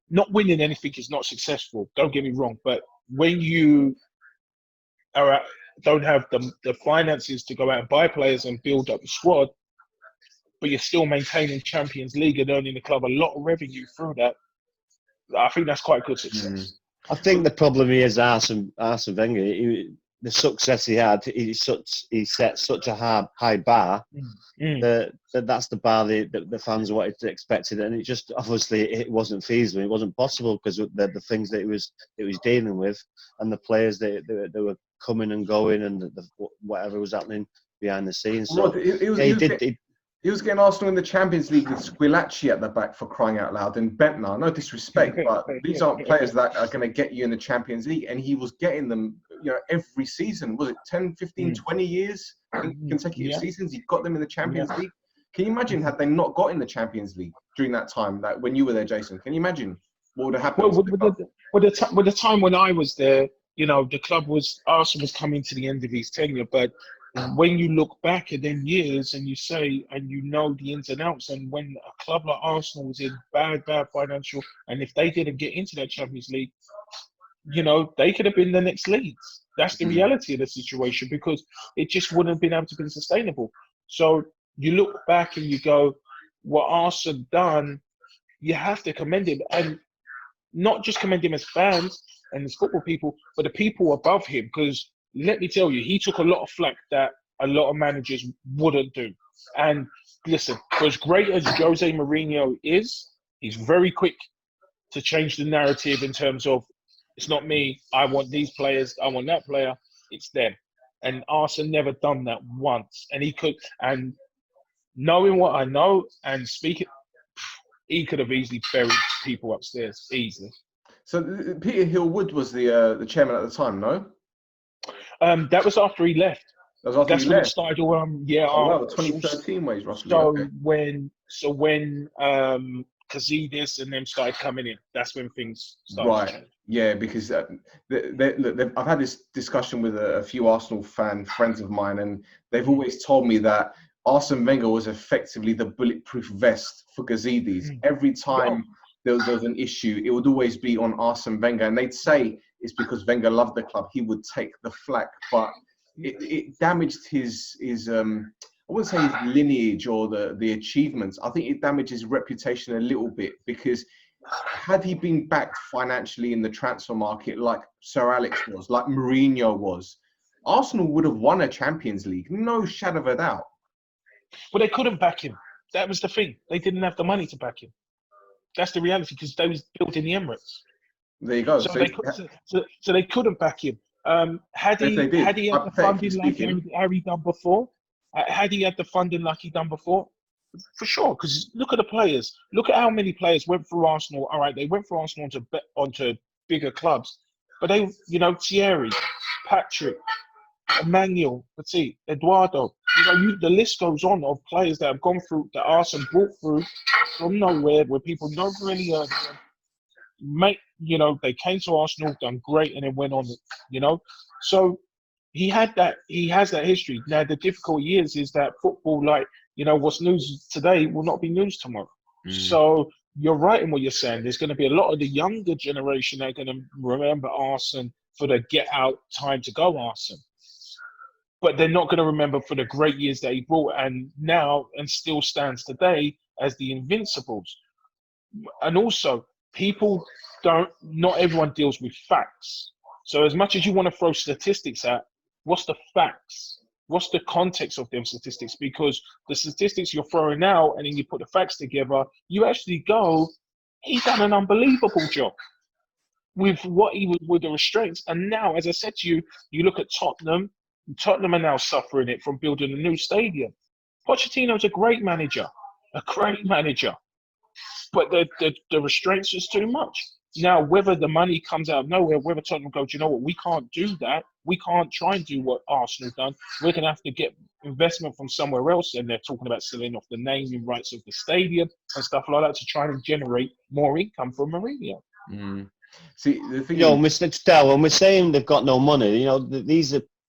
not winning anything is not successful. Don't get me wrong, but when you don't have the finances to go out and buy players and build up the squad, but you're still maintaining Champions League and earning the club a lot of revenue through that, I think that's quite good success. I think the problem is Arsene Wenger. The success he had, he set such a high bar that's the bar the fans wanted to expected, and it just obviously it wasn't feasible. It wasn't possible because of the things that it was dealing with, and the players that were coming and going, and whatever was happening behind the scenes. So he was getting Arsenal in the Champions League with Squillaci at the back, for crying out loud, and Bentner. No disrespect, but these aren't players that are going to get you in the Champions League. And he was getting them, you know, every season. Was it 10, 15, 20 years consecutive seasons? He got them in the Champions League. Can you imagine had they not got in the Champions League during that time, like when you were there, Jason? Can you imagine what would have happened? Well, the time when I was there, you know, Arsenal was coming to the end of his tenure, but when you look back at them years and you say, and you know the ins and outs, and when a club like Arsenal was in bad financial, and if they didn't get into that Champions League, you know, they could have been the next Leeds. That's the reality of the situation, because it just wouldn't have been able to be sustainable. So you look back and you go, what Arsene done, you have to commend him, and not just commend him as fans and as football people, but the people above him, because let me tell you, he took a lot of flack that a lot of managers wouldn't do. And listen, for as great as Jose Mourinho is, he's very quick to change the narrative in terms of it's not me. I want these players. I want that player. It's them. And Arsene never done that once. And he could. And knowing what I know and speaking, he could have easily buried people upstairs easily. So Peter Hill-Wood was the chairman at the time, no? That was after he left. That was after That's he when left. it started. Yeah. Oh, wow, 2013 ways roughly. So Okay. when Kazidis and them started coming in, that's when things started. Right. To change. Yeah, because look, I've had this discussion with a few Arsenal friends of mine, and they've always told me that Arsene Wenger was effectively the bulletproof vest for Gazidis. Every time there was an issue, it would always be on Arsene Wenger, and they'd say it's because Wenger loved the club. He would take the flak, but it damaged his I wouldn't say his lineage or the achievements. I think it damaged his reputation a little bit, because had he been backed financially in the transfer market like Sir Alex was, like Mourinho was, Arsenal would have won a Champions League, no shadow of a doubt. Well, they couldn't back him. That was the thing. They didn't have the money to back him. That's the reality, because they was built in the Emirates. There you go. So they couldn't back him. Had he had the funding like Harry done before, had he had the funding like he done before, for sure. Because look at the players. Look at how many players went through Arsenal. All right, they went through Arsenal onto bigger clubs, but they, Thierry, Patrick, Emmanuel, Eduardo. The list goes on of players that have gone through, that Arsene brought through from nowhere, where people don't really heard of them. They came to Arsenal, done great, and then went on. So he has that history. Now the difficulty is that football, what's news today will not be news tomorrow. So you're right in what you're saying. There's going to be a lot of the younger generation that are going to remember Arsene for the get out time to go Arsene. But they're not going to remember for the great years that he brought, and still stands today as the Invincibles. And also, not everyone deals with facts. So as much as you want to throw statistics at, what's the facts? What's the context of them statistics? Because the statistics you're throwing out and then you put the facts together, you actually go, he's done an unbelievable job with with the restraints. And now, as I said to you, you look at Tottenham. Tottenham are now suffering it from building a new stadium. Pochettino's a great manager, but the restraints is too much. Now, whether the money comes out of nowhere, whether Tottenham go, do you know what, we can't do that. We can't try and do what Arsenal done. We're going to have to get investment from somewhere else. And they're talking about selling off the naming rights of the stadium and stuff like that to try and generate more income from Mourinho. See, the thing Mr. Stel, when we're saying they've got no money,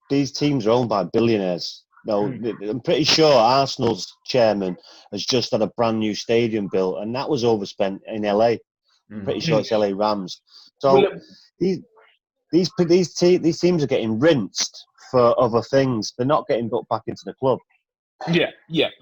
these teams are owned by billionaires. I'm pretty sure Arsenal's chairman has just had a brand new stadium built, and that was overspent in LA. Pretty sure it's LA Rams. So these teams are getting rinsed for other things. They're not getting put back into the club. Yeah,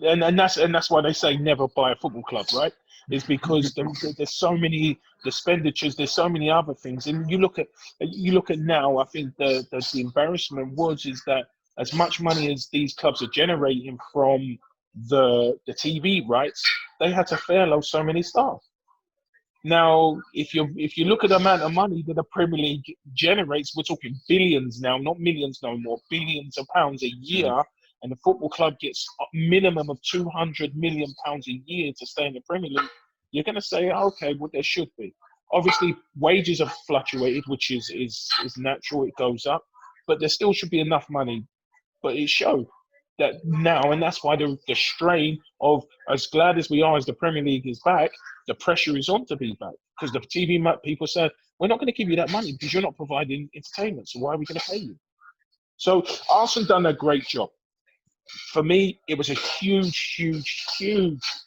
and that's why they say never buy a football club, right? Is because there's so many expenditures, there's so many other things, and you look at now. I think the embarrassment is that as much money as these clubs are generating from the TV rights, they had to furlough so many staff. Now, if you look at the amount of money that the Premier League generates, we're talking billions now, not millions no more, billions of pounds a year, and the football club gets a minimum of £200 million a year to stay in the Premier League, you're going to say, okay, well, there should be. Obviously, wages have fluctuated, which is natural, it goes up, but there still should be enough money. But it showed that now, and that's why the strain of, as glad as we are as the Premier League is back, the pressure is on to be back. Because the TV people said, we're not going to give you that money because you're not providing entertainment, so why are we going to pay you? So Arsene done a great job. For me, it was a huge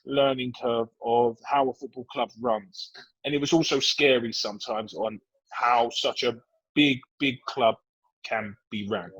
learning curve of how a football club runs. And it was also scary sometimes on how such a big club can be run.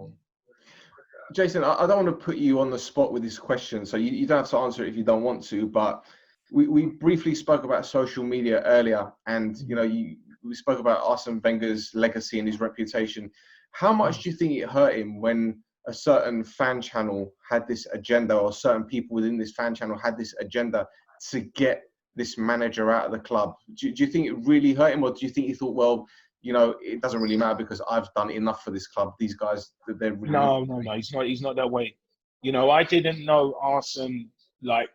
Jason, I don't want to put you on the spot with this question, so you don't have to answer it if you don't want to, but we briefly spoke about social media earlier, and we spoke about Arsene Wenger's legacy and his reputation. How much do you think it hurt him when a certain fan channel had this agenda, or certain people within this fan channel had this agenda to get this manager out of the club? Do you think it really hurt him, or do you think he thought, well, you know, it doesn't really matter because I've done enough for this club. These guys, they're really... No. He's not that way. You know, I didn't know Arsene like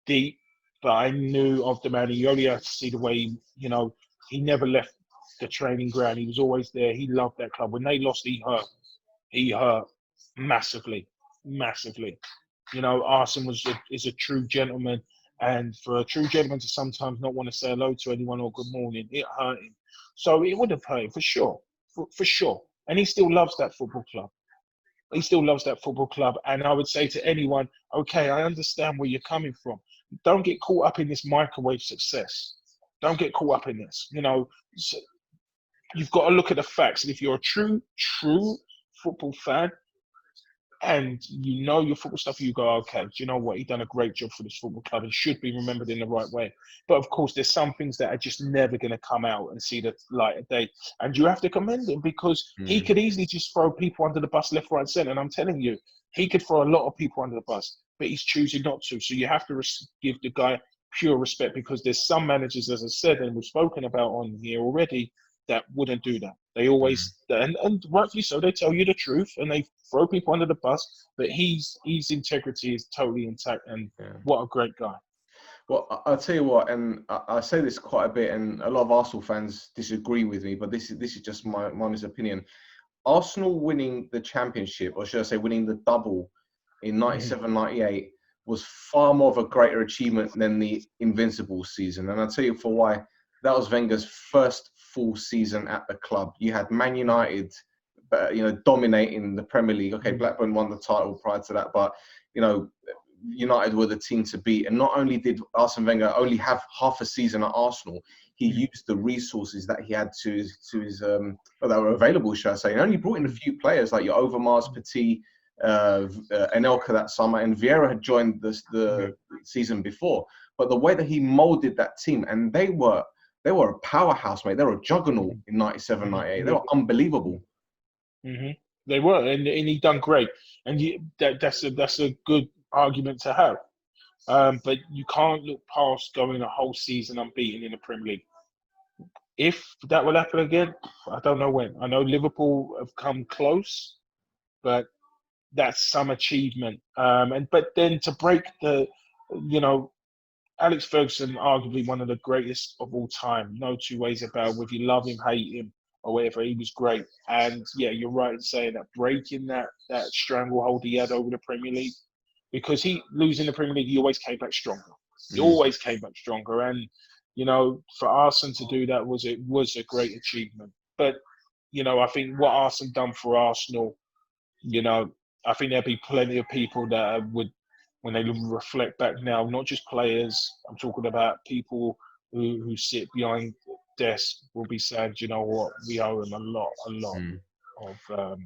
deep, but I knew of the man. You only have to see the way, you know, he never left the training ground. He was always there. He loved that club. When they lost, he hurt. He hurt massively. You know, Arsene is a true gentleman. And for a true gentleman to sometimes not want to say hello to anyone or good morning, it hurt him. So it would have hurt him for sure. For sure. And he still loves that football club. And I would say to anyone, okay, I understand where you're coming from. Don't get caught up in this microwave success. Don't get caught up in this. You know, you've got to look at the facts. And if you're a true football fan and you know your football stuff, you go, okay, do you know what? He's done a great job for this football club and should be remembered in the right way. But of course, there's some things that are just never going to come out and see the light of day. And you have to commend him because he could easily just throw people under the bus left, right, centre. And I'm telling you, he could throw a lot of people under the bus, but he's choosing not to. So you have to give the guy pure respect, because there's some managers, as I said, and we've spoken about on here already, that wouldn't do that. They always, and rightfully so, they tell you the truth and they throw people under the bus, but his integrity is totally intact, and what a great guy. Well, I'll tell you what, and I say this quite a bit, and a lot of Arsenal fans disagree with me, but this is just my honest opinion. Arsenal winning the championship, or should I say winning the double in 97-98, was far more of a greater achievement than the Invincibles season. And I'll tell you for why. That was Wenger's first full season at the club. You had Man United, dominating the Premier League. Okay, Blackburn won the title prior to that, but, you know, United were the team to beat. And not only did Arsene Wenger only have half a season at Arsenal, he used the resources that he had to his that were available, should I say. And only brought in a few players like your Overmars, Petit, Anelka that summer, and Vieira had joined the season before. But the way that he molded that team, and they were a powerhouse, mate. They were a juggernaut in 97-98. They were unbelievable. They were, and he done great. And that's a good argument to have. But you can't look past going a whole season unbeaten in the Premier League. If that will happen again, I don't know when. I know Liverpool have come close, but that's some achievement. But then to break Alex Ferguson, arguably one of the greatest of all time. No two ways about it. Whether you love him, hate him, or whatever, he was great. And yeah, you're right in saying that, breaking that stranglehold he had over the Premier League, because he losing the Premier League, he always came back stronger. He always came back stronger. And, you know, for Arsene to do that was a great achievement. But, you know, I think what Arsene done for Arsenal, you know, I think there'll be plenty of people that would, when they reflect back now, not just players, I'm talking about people who sit behind desks, will be saying, you know what, we owe him a lot of,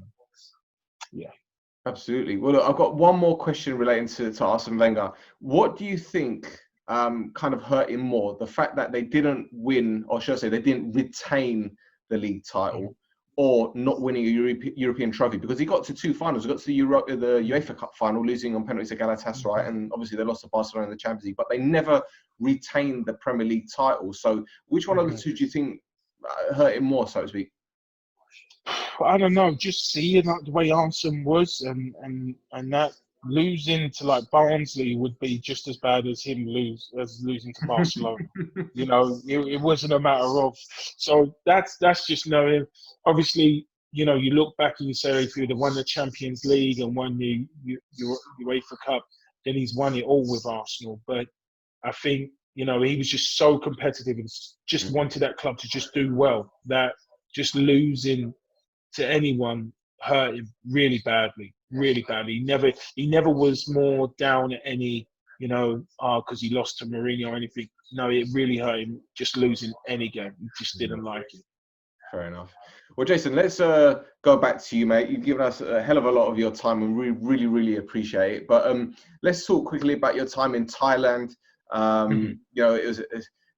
Absolutely. Well, look, I've got one more question relating to Arsene Wenger. What do you think kind of hurt him more? The fact that they didn't win, or should I say, they didn't retain the league title, or not winning a European trophy? Because he got to two finals. He got to the UEFA Cup final, losing on penalties to Galatasaray, and obviously they lost to Barcelona in the Champions League, but they never retained the Premier League title. So which one of the two do you think hurt him more, so to speak? I don't know. Just seeing like the way Arsene was, and that losing to like Barnsley would be just as bad as him losing to Barcelona. You know, it wasn't a matter of. So that's just knowing. Obviously, you know, you look back and you say, if you'd have won the Champions League and won the UEFA Cup, then he's won it all with Arsenal. But I think, you know, he was just so competitive and just wanted that club to just do well, that just losing to anyone hurt him really badly. He never was more down at any, you know, because he lost to Mourinho or anything. No, it really hurt him just losing any game. He just didn't like it. Fair enough. Well, Jason, let's go back to you, mate. You've given us a hell of a lot of your time, and we really, really appreciate it. But let's talk quickly about your time in Thailand. You know, it was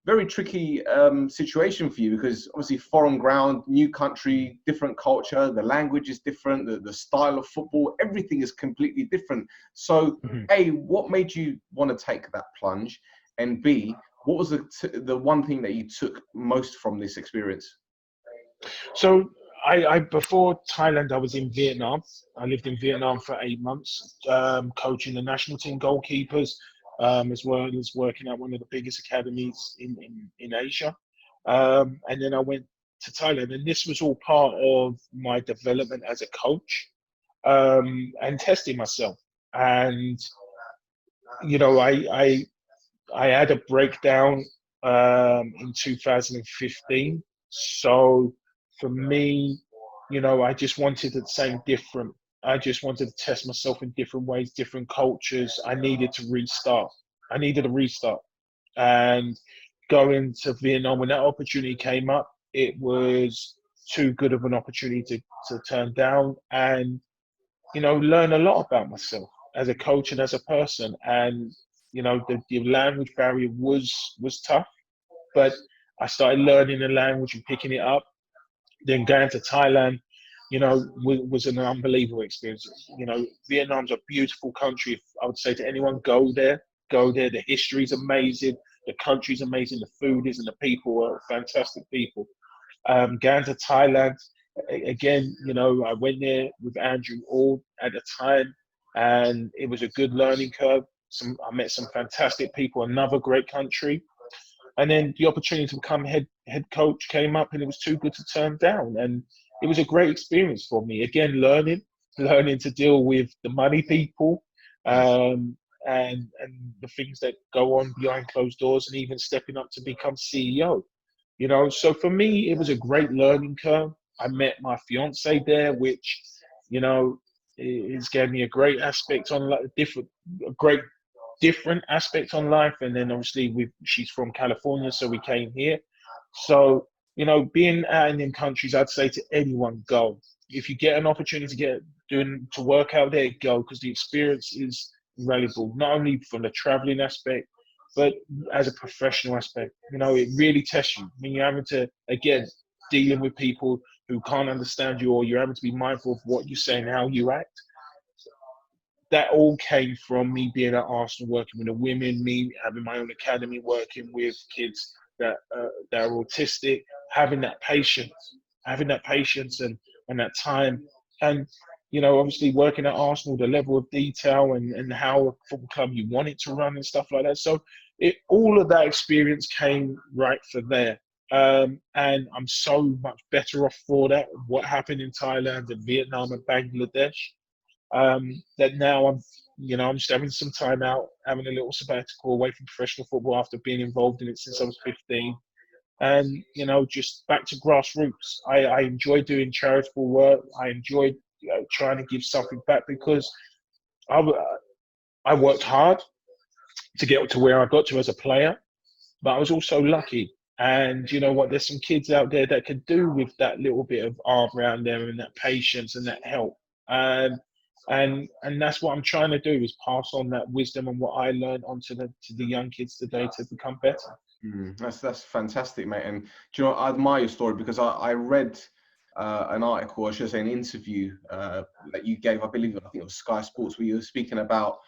very tricky situation for you, because obviously foreign ground, new country, different culture, the language is different, the style of football, everything is completely different. So, A, what made you want to take that plunge? And B, what was the one thing that you took most from this experience? So I before Thailand, I was in Vietnam. I lived in Vietnam for 8 months, coaching the national team goalkeepers, as well as working at one of the biggest academies in Asia. And then I went to Thailand, and this was all part of my development as a coach, and testing myself. And I had a breakdown in 2015. So for me, I just wanted the same different. I just wanted to test myself in different ways, different cultures. I needed to restart. I needed a restart. And going to Vietnam, when that opportunity came up, it was too good of an opportunity to turn down, and learn a lot about myself as a coach and as a person. And the language barrier was tough, but I started learning the language and picking it up. Then going to Thailand, was an unbelievable experience. Vietnam's a beautiful country. If I would say to anyone, go there, go there. The history's amazing, the country's amazing, the food is, and the people are fantastic people. Going to Thailand, again, I went there with Andrew All at the time, and it was a good learning curve. I met some fantastic people, another great country. And then the opportunity to become head coach came up, and it was too good to turn down. And it was a great experience for me. Again, learning to deal with the money people, and the things that go on behind closed doors, and even stepping up to become CEO. So for me, it was a great learning curve. I met my fiance there, which, it's gave me a great aspect on different aspect on life. And then obviously she's from California, so we came here. So, being out in them countries, I'd say to anyone, go. If you get an opportunity to work out there, go, because the experience is invaluable, not only from the traveling aspect, but as a professional aspect. It really tests you when you're having to, again, dealing with people who can't understand you, or you're having to be mindful of what you say and how you act. That all came from me being at Arsenal, working with the women, me having my own academy, working with kids that are autistic, having that patience and that time. And, obviously working at Arsenal, the level of detail and how a football club you want it to run and stuff like that. So all of that experience came right for there. And I'm so much better off for that, what happened in Thailand and Vietnam and Bangladesh. That now I'm just having some time out, having a little sabbatical away from professional football after being involved in it since I was 15. And, just back to grassroots. I enjoy doing charitable work. I enjoy trying to give something back, because I worked hard to get to where I got to as a player, but I was also lucky. And you know what? There's some kids out there that could do with that little bit of arm around them and that patience and that help. And that's what I'm trying to do, is pass on that wisdom and what I learned onto the young kids today to become better. That's fantastic, mate. And do you know, I admire your story, because I read an article, I should say an interview that you gave, I think it was Sky Sports, where you were speaking about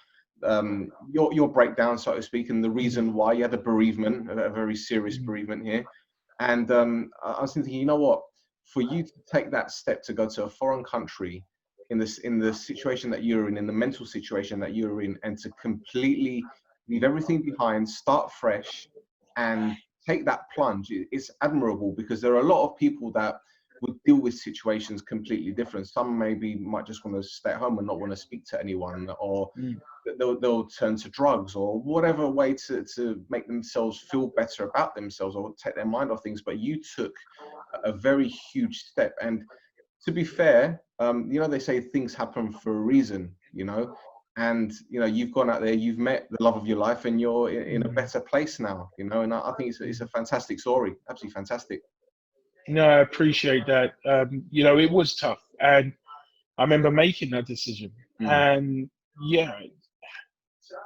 your breakdown, so to speak, and the reason why you had a bereavement, a very serious bereavement here. And I was thinking, you know what, for you to take that step to go to a foreign country in the situation that you're in the mental situation that you're in, and to completely leave everything behind, start fresh, and take that plunge, it's admirable, because there are a lot of people that would deal with situations completely different. Some maybe might just want to stay at home and not want to speak to anyone, or they'll turn to drugs, or whatever way to make themselves feel better about themselves, or take their mind off things. But you took a very huge step. And to be fair, they say things happen for a reason, and you've gone out there, you've met the love of your life, and you're in a better place now, and I think it's a fantastic story, absolutely fantastic. No, I appreciate that. It was tough, and I remember making that decision. And yeah,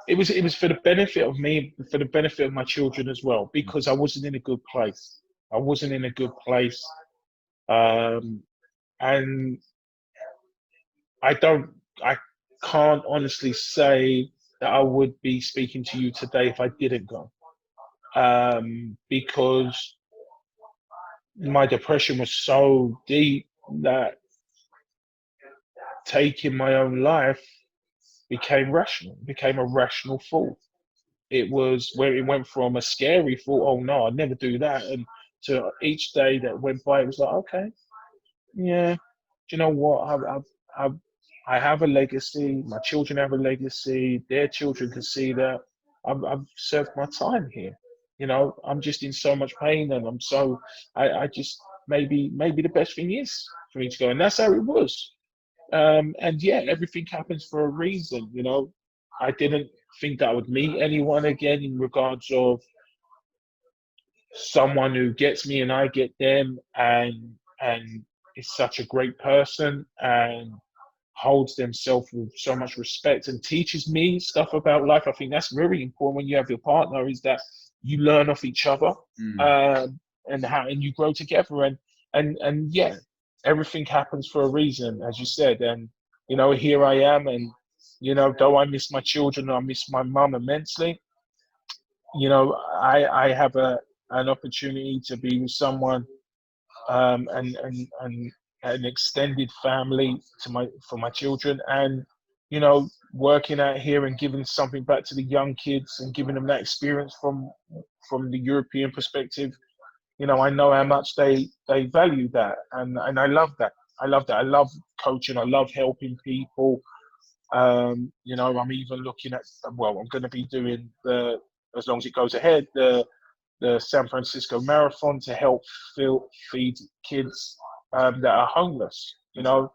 it was for the benefit of me, for the benefit of my children as well, because I wasn't in a good place. I wasn't in a good place, and I can't honestly say that I would be speaking to you today if I didn't go, because my depression was so deep that taking my own life became a rational thought. It was where it went from a scary thought, oh no, I'd never do that, and to each day that went by, it was like, okay, yeah, do you know what? I have a legacy. My children have a legacy. Their children can see that I've served my time here. You know, I'm just in so much pain, and I just maybe the best thing is for me to go, and that's how it was. And yeah, everything happens for a reason. You know, I didn't think that I would meet anyone again in regards of someone who gets me and I get them, and is such a great person and holds themselves with so much respect and teaches me stuff about life. I think that's very important when you have your partner, is that you learn off each other, and you grow together, and yeah, everything happens for a reason, as you said. And you know, here I am, and you know, though I miss my children, I miss my mum immensely. You know, I have an opportunity to be with someone, and an extended family for my children, and you know, working out here and giving something back to the young kids and giving them that experience from the European perspective. You know, I know how much they value that, and I love that. I love that. I love coaching. I love helping people. You know, I'm even looking at, well, I'm going to be doing as long as it goes ahead, the San Francisco Marathon to help feed kids that are homeless. You know,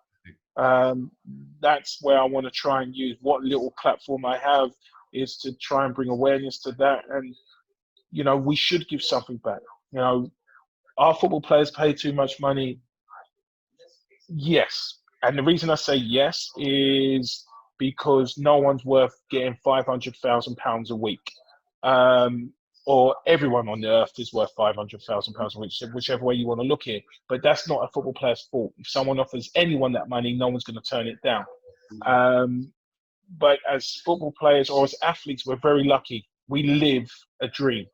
that's where I want to try and use what little platform I have, is to try and bring awareness to that. And you know, we should give something back. You know, our football players pay too much money. Yes, and the reason I say yes is because no one's worth getting £500,000 a week. Or everyone on the earth is worth £500,000 a week, whichever way you want to look at it. But that's not a football player's fault. If someone offers anyone that money, no one's going to turn it down. But as football players or as athletes, we're very lucky. We live a dream.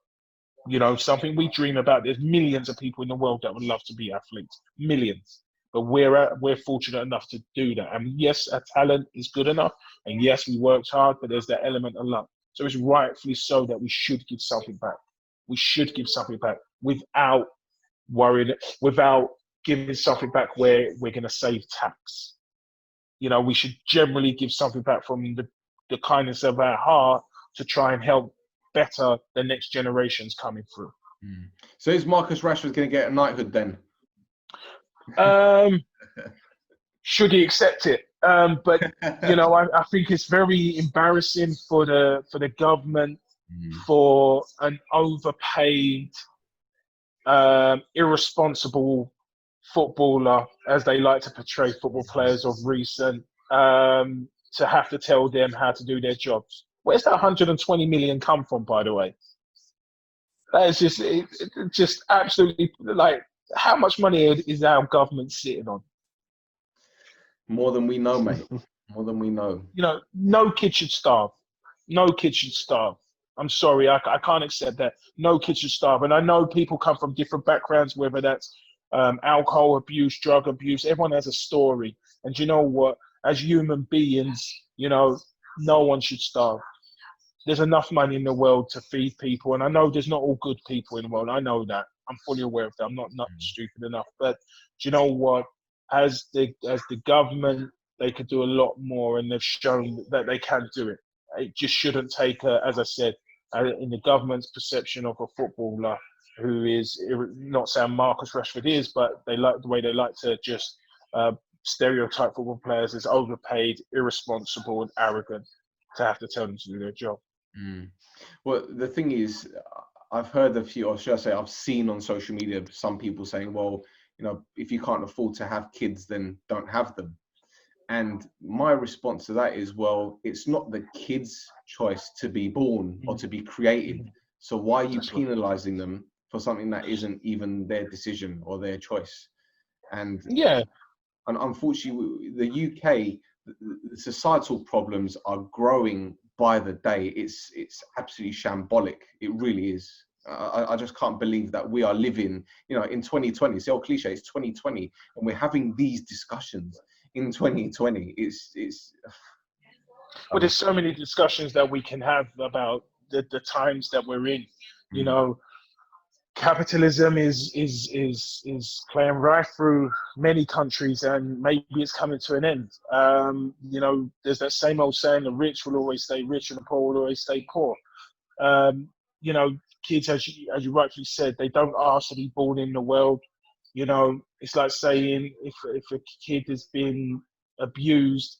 You know, something we dream about. There's millions of people in the world that would love to be athletes, millions. But we're fortunate enough to do that. And yes, our talent is good enough. And yes, we worked hard, but there's that element of luck. So it's rightfully so that we should give something back. We should give something back without worrying, without giving something back where we're going to save tax. You know, we should generally give something back from the kindness of our heart to try and help better the next generations coming through. So is Marcus Rashford going to get a knighthood then? Should he accept it? But you know, I think it's very embarrassing for the government for an overpaid, irresponsible footballer, as they like to portray football players of recent, to have to tell them how to do their jobs. Where's that 120 million come from, by the way? That is just absolutely, like, how much money is our government sitting on? More than we know, mate. More than we know. You know, no kid should starve. No kid should starve. I'm sorry, I can't accept that. No kid should starve. And I know people come from different backgrounds, whether that's alcohol abuse, drug abuse. Everyone has a story. And you know what? As human beings, you know, no one should starve. There's enough money in the world to feed people. And I know there's not all good people in the world. I know that. I'm fully aware of that. I'm not stupid enough. But do you know what? As the government, they could do a lot more, and they've shown that they can do it. It just shouldn't take, as I said, in the government's perception of a footballer who is, not saying Marcus Rashford is, but they like the way they like to just stereotype football players as overpaid, irresponsible, and arrogant, to have to tell them to do their job. Well, the thing is, I've heard a few, or should I say, I've seen on social media some people saying, well, you know, if you can't afford to have kids, then don't have them. And my response to that is, well, it's not the kids' choice to be born or to be created. So why are you penalizing them for something that isn't even their decision or their choice? And unfortunately, the UK, the societal problems are growing by the day. It's absolutely shambolic. It really is. I just can't believe that we are living, in 2020. It's the old cliche. It's 2020, and we're having these discussions in 2020. Well, there's so many discussions that we can have about the times that we're in. You know, capitalism is playing right through many countries, and maybe it's coming to an end. You know, there's that same old saying: the rich will always stay rich, and the poor will always stay poor. You know, kids, as you rightfully said, they don't ask to be born in the world. You know, it's like saying if a kid has been abused,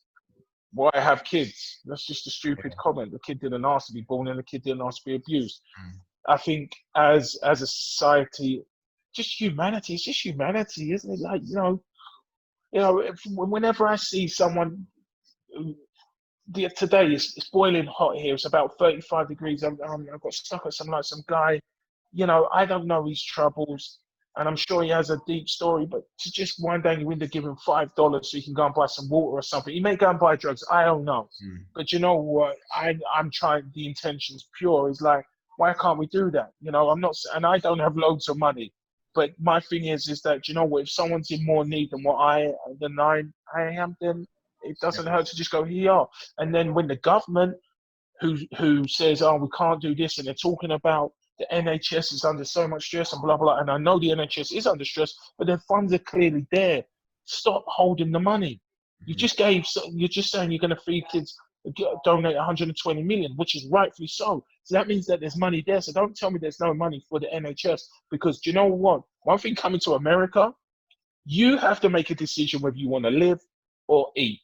why have kids? That's just a stupid comment. The kid didn't ask to be born, and the kid didn't ask to be abused. I think as a society, just humanity. It's just humanity, isn't it? Like, whenever I see someone, today it's boiling hot here. It's about 35 degrees. I got stuck at some guy. I don't know his troubles, and I'm sure he has a deep story. But to just one day you end up giving him $5 so you can go and buy some water or something. He may go and buy drugs. I don't know. But you know what? I'm trying. The intention's pure. It's like, why can't we do that? I'm not, and I don't have loads of money. But my thing is that, what? If someone's in more need than I am, then it doesn't hurt to just go, here you are. And then when the government, who says, oh, we can't do this, and they're talking about the NHS is under so much stress and blah, blah, and I know the NHS is under stress, but their funds are clearly there. Stop holding the money. You're just saying you're going to feed kids, donate 120 million, which is rightfully so. So that means that there's money there. So don't tell me there's no money for the NHS, because do you know what? One thing coming to America, you have to make a decision whether you want to live or eat.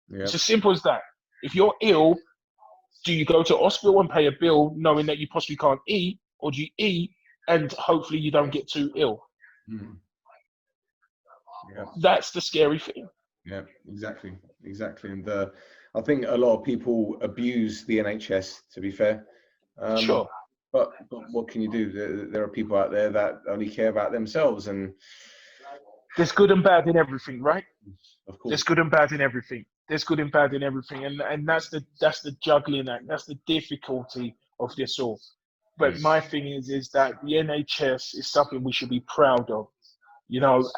It's as simple as that. If you're ill, do you go to hospital and pay a bill knowing that you possibly can't eat, or do you eat and hopefully you don't get too ill? That's the scary thing. Yeah, exactly. And I think a lot of people abuse the NHS, to be fair. Sure. But what can you do? There are people out there that only care about themselves, and there's good and bad in everything, right? Of course. There's good and bad in everything. And that's the juggling act. That's the difficulty of this all. But my thing is that the NHS is something we should be proud of,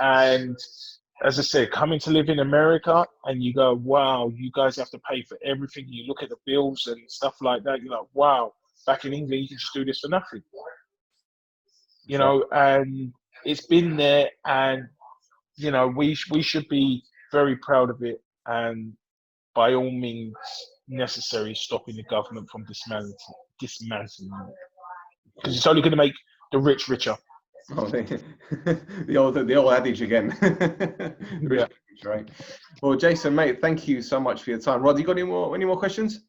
and as I said, coming to live in America and you go, wow, you guys have to pay for everything. You look at the bills and stuff like that. You're like, wow, back in England, you can just do this for nothing. And it's been there, and, we should be very proud of it. And by all means necessary, stopping the government from dismantling it. Because it's only going to make the rich richer. Oh, the old adage again. Right. Well, Jason, mate, thank you so much for your time. Rod, you got any more questions?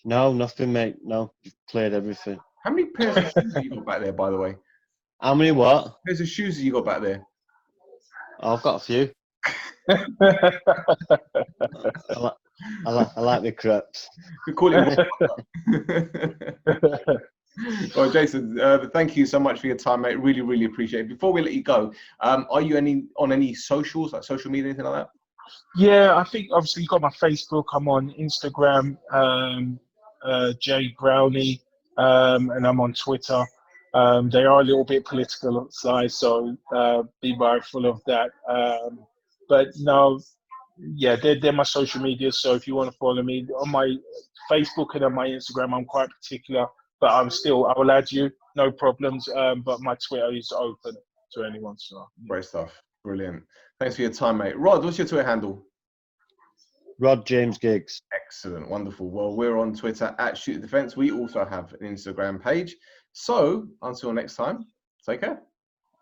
No, nothing, mate. No, you've cleared everything. How many pairs of shoes have you got back there, by the way? How many what? Pairs of shoes have you got back there? Oh, I've got a few. I like the crops. We call it. Well, Jason, thank you so much for your time, mate. Really, really appreciate it. Before we let you go, are you on any socials, like social media, anything like that? Yeah, I think obviously you got my Facebook. I'm on Instagram, Jay Brownie, and I'm on Twitter. They are a little bit political side, so be mindful of that. But no, yeah, they're my social media. So if you want to follow me on my Facebook and on my Instagram, I'm quite particular. But I will add you, no problems. But my Twitter is open to anyone. So great stuff, brilliant. Thanks for your time, mate. Rod, what's your Twitter handle? Rod James Giggs. Excellent, wonderful. Well, we're on Twitter at Shoot the Defence. We also have an Instagram page. So until next time, take care.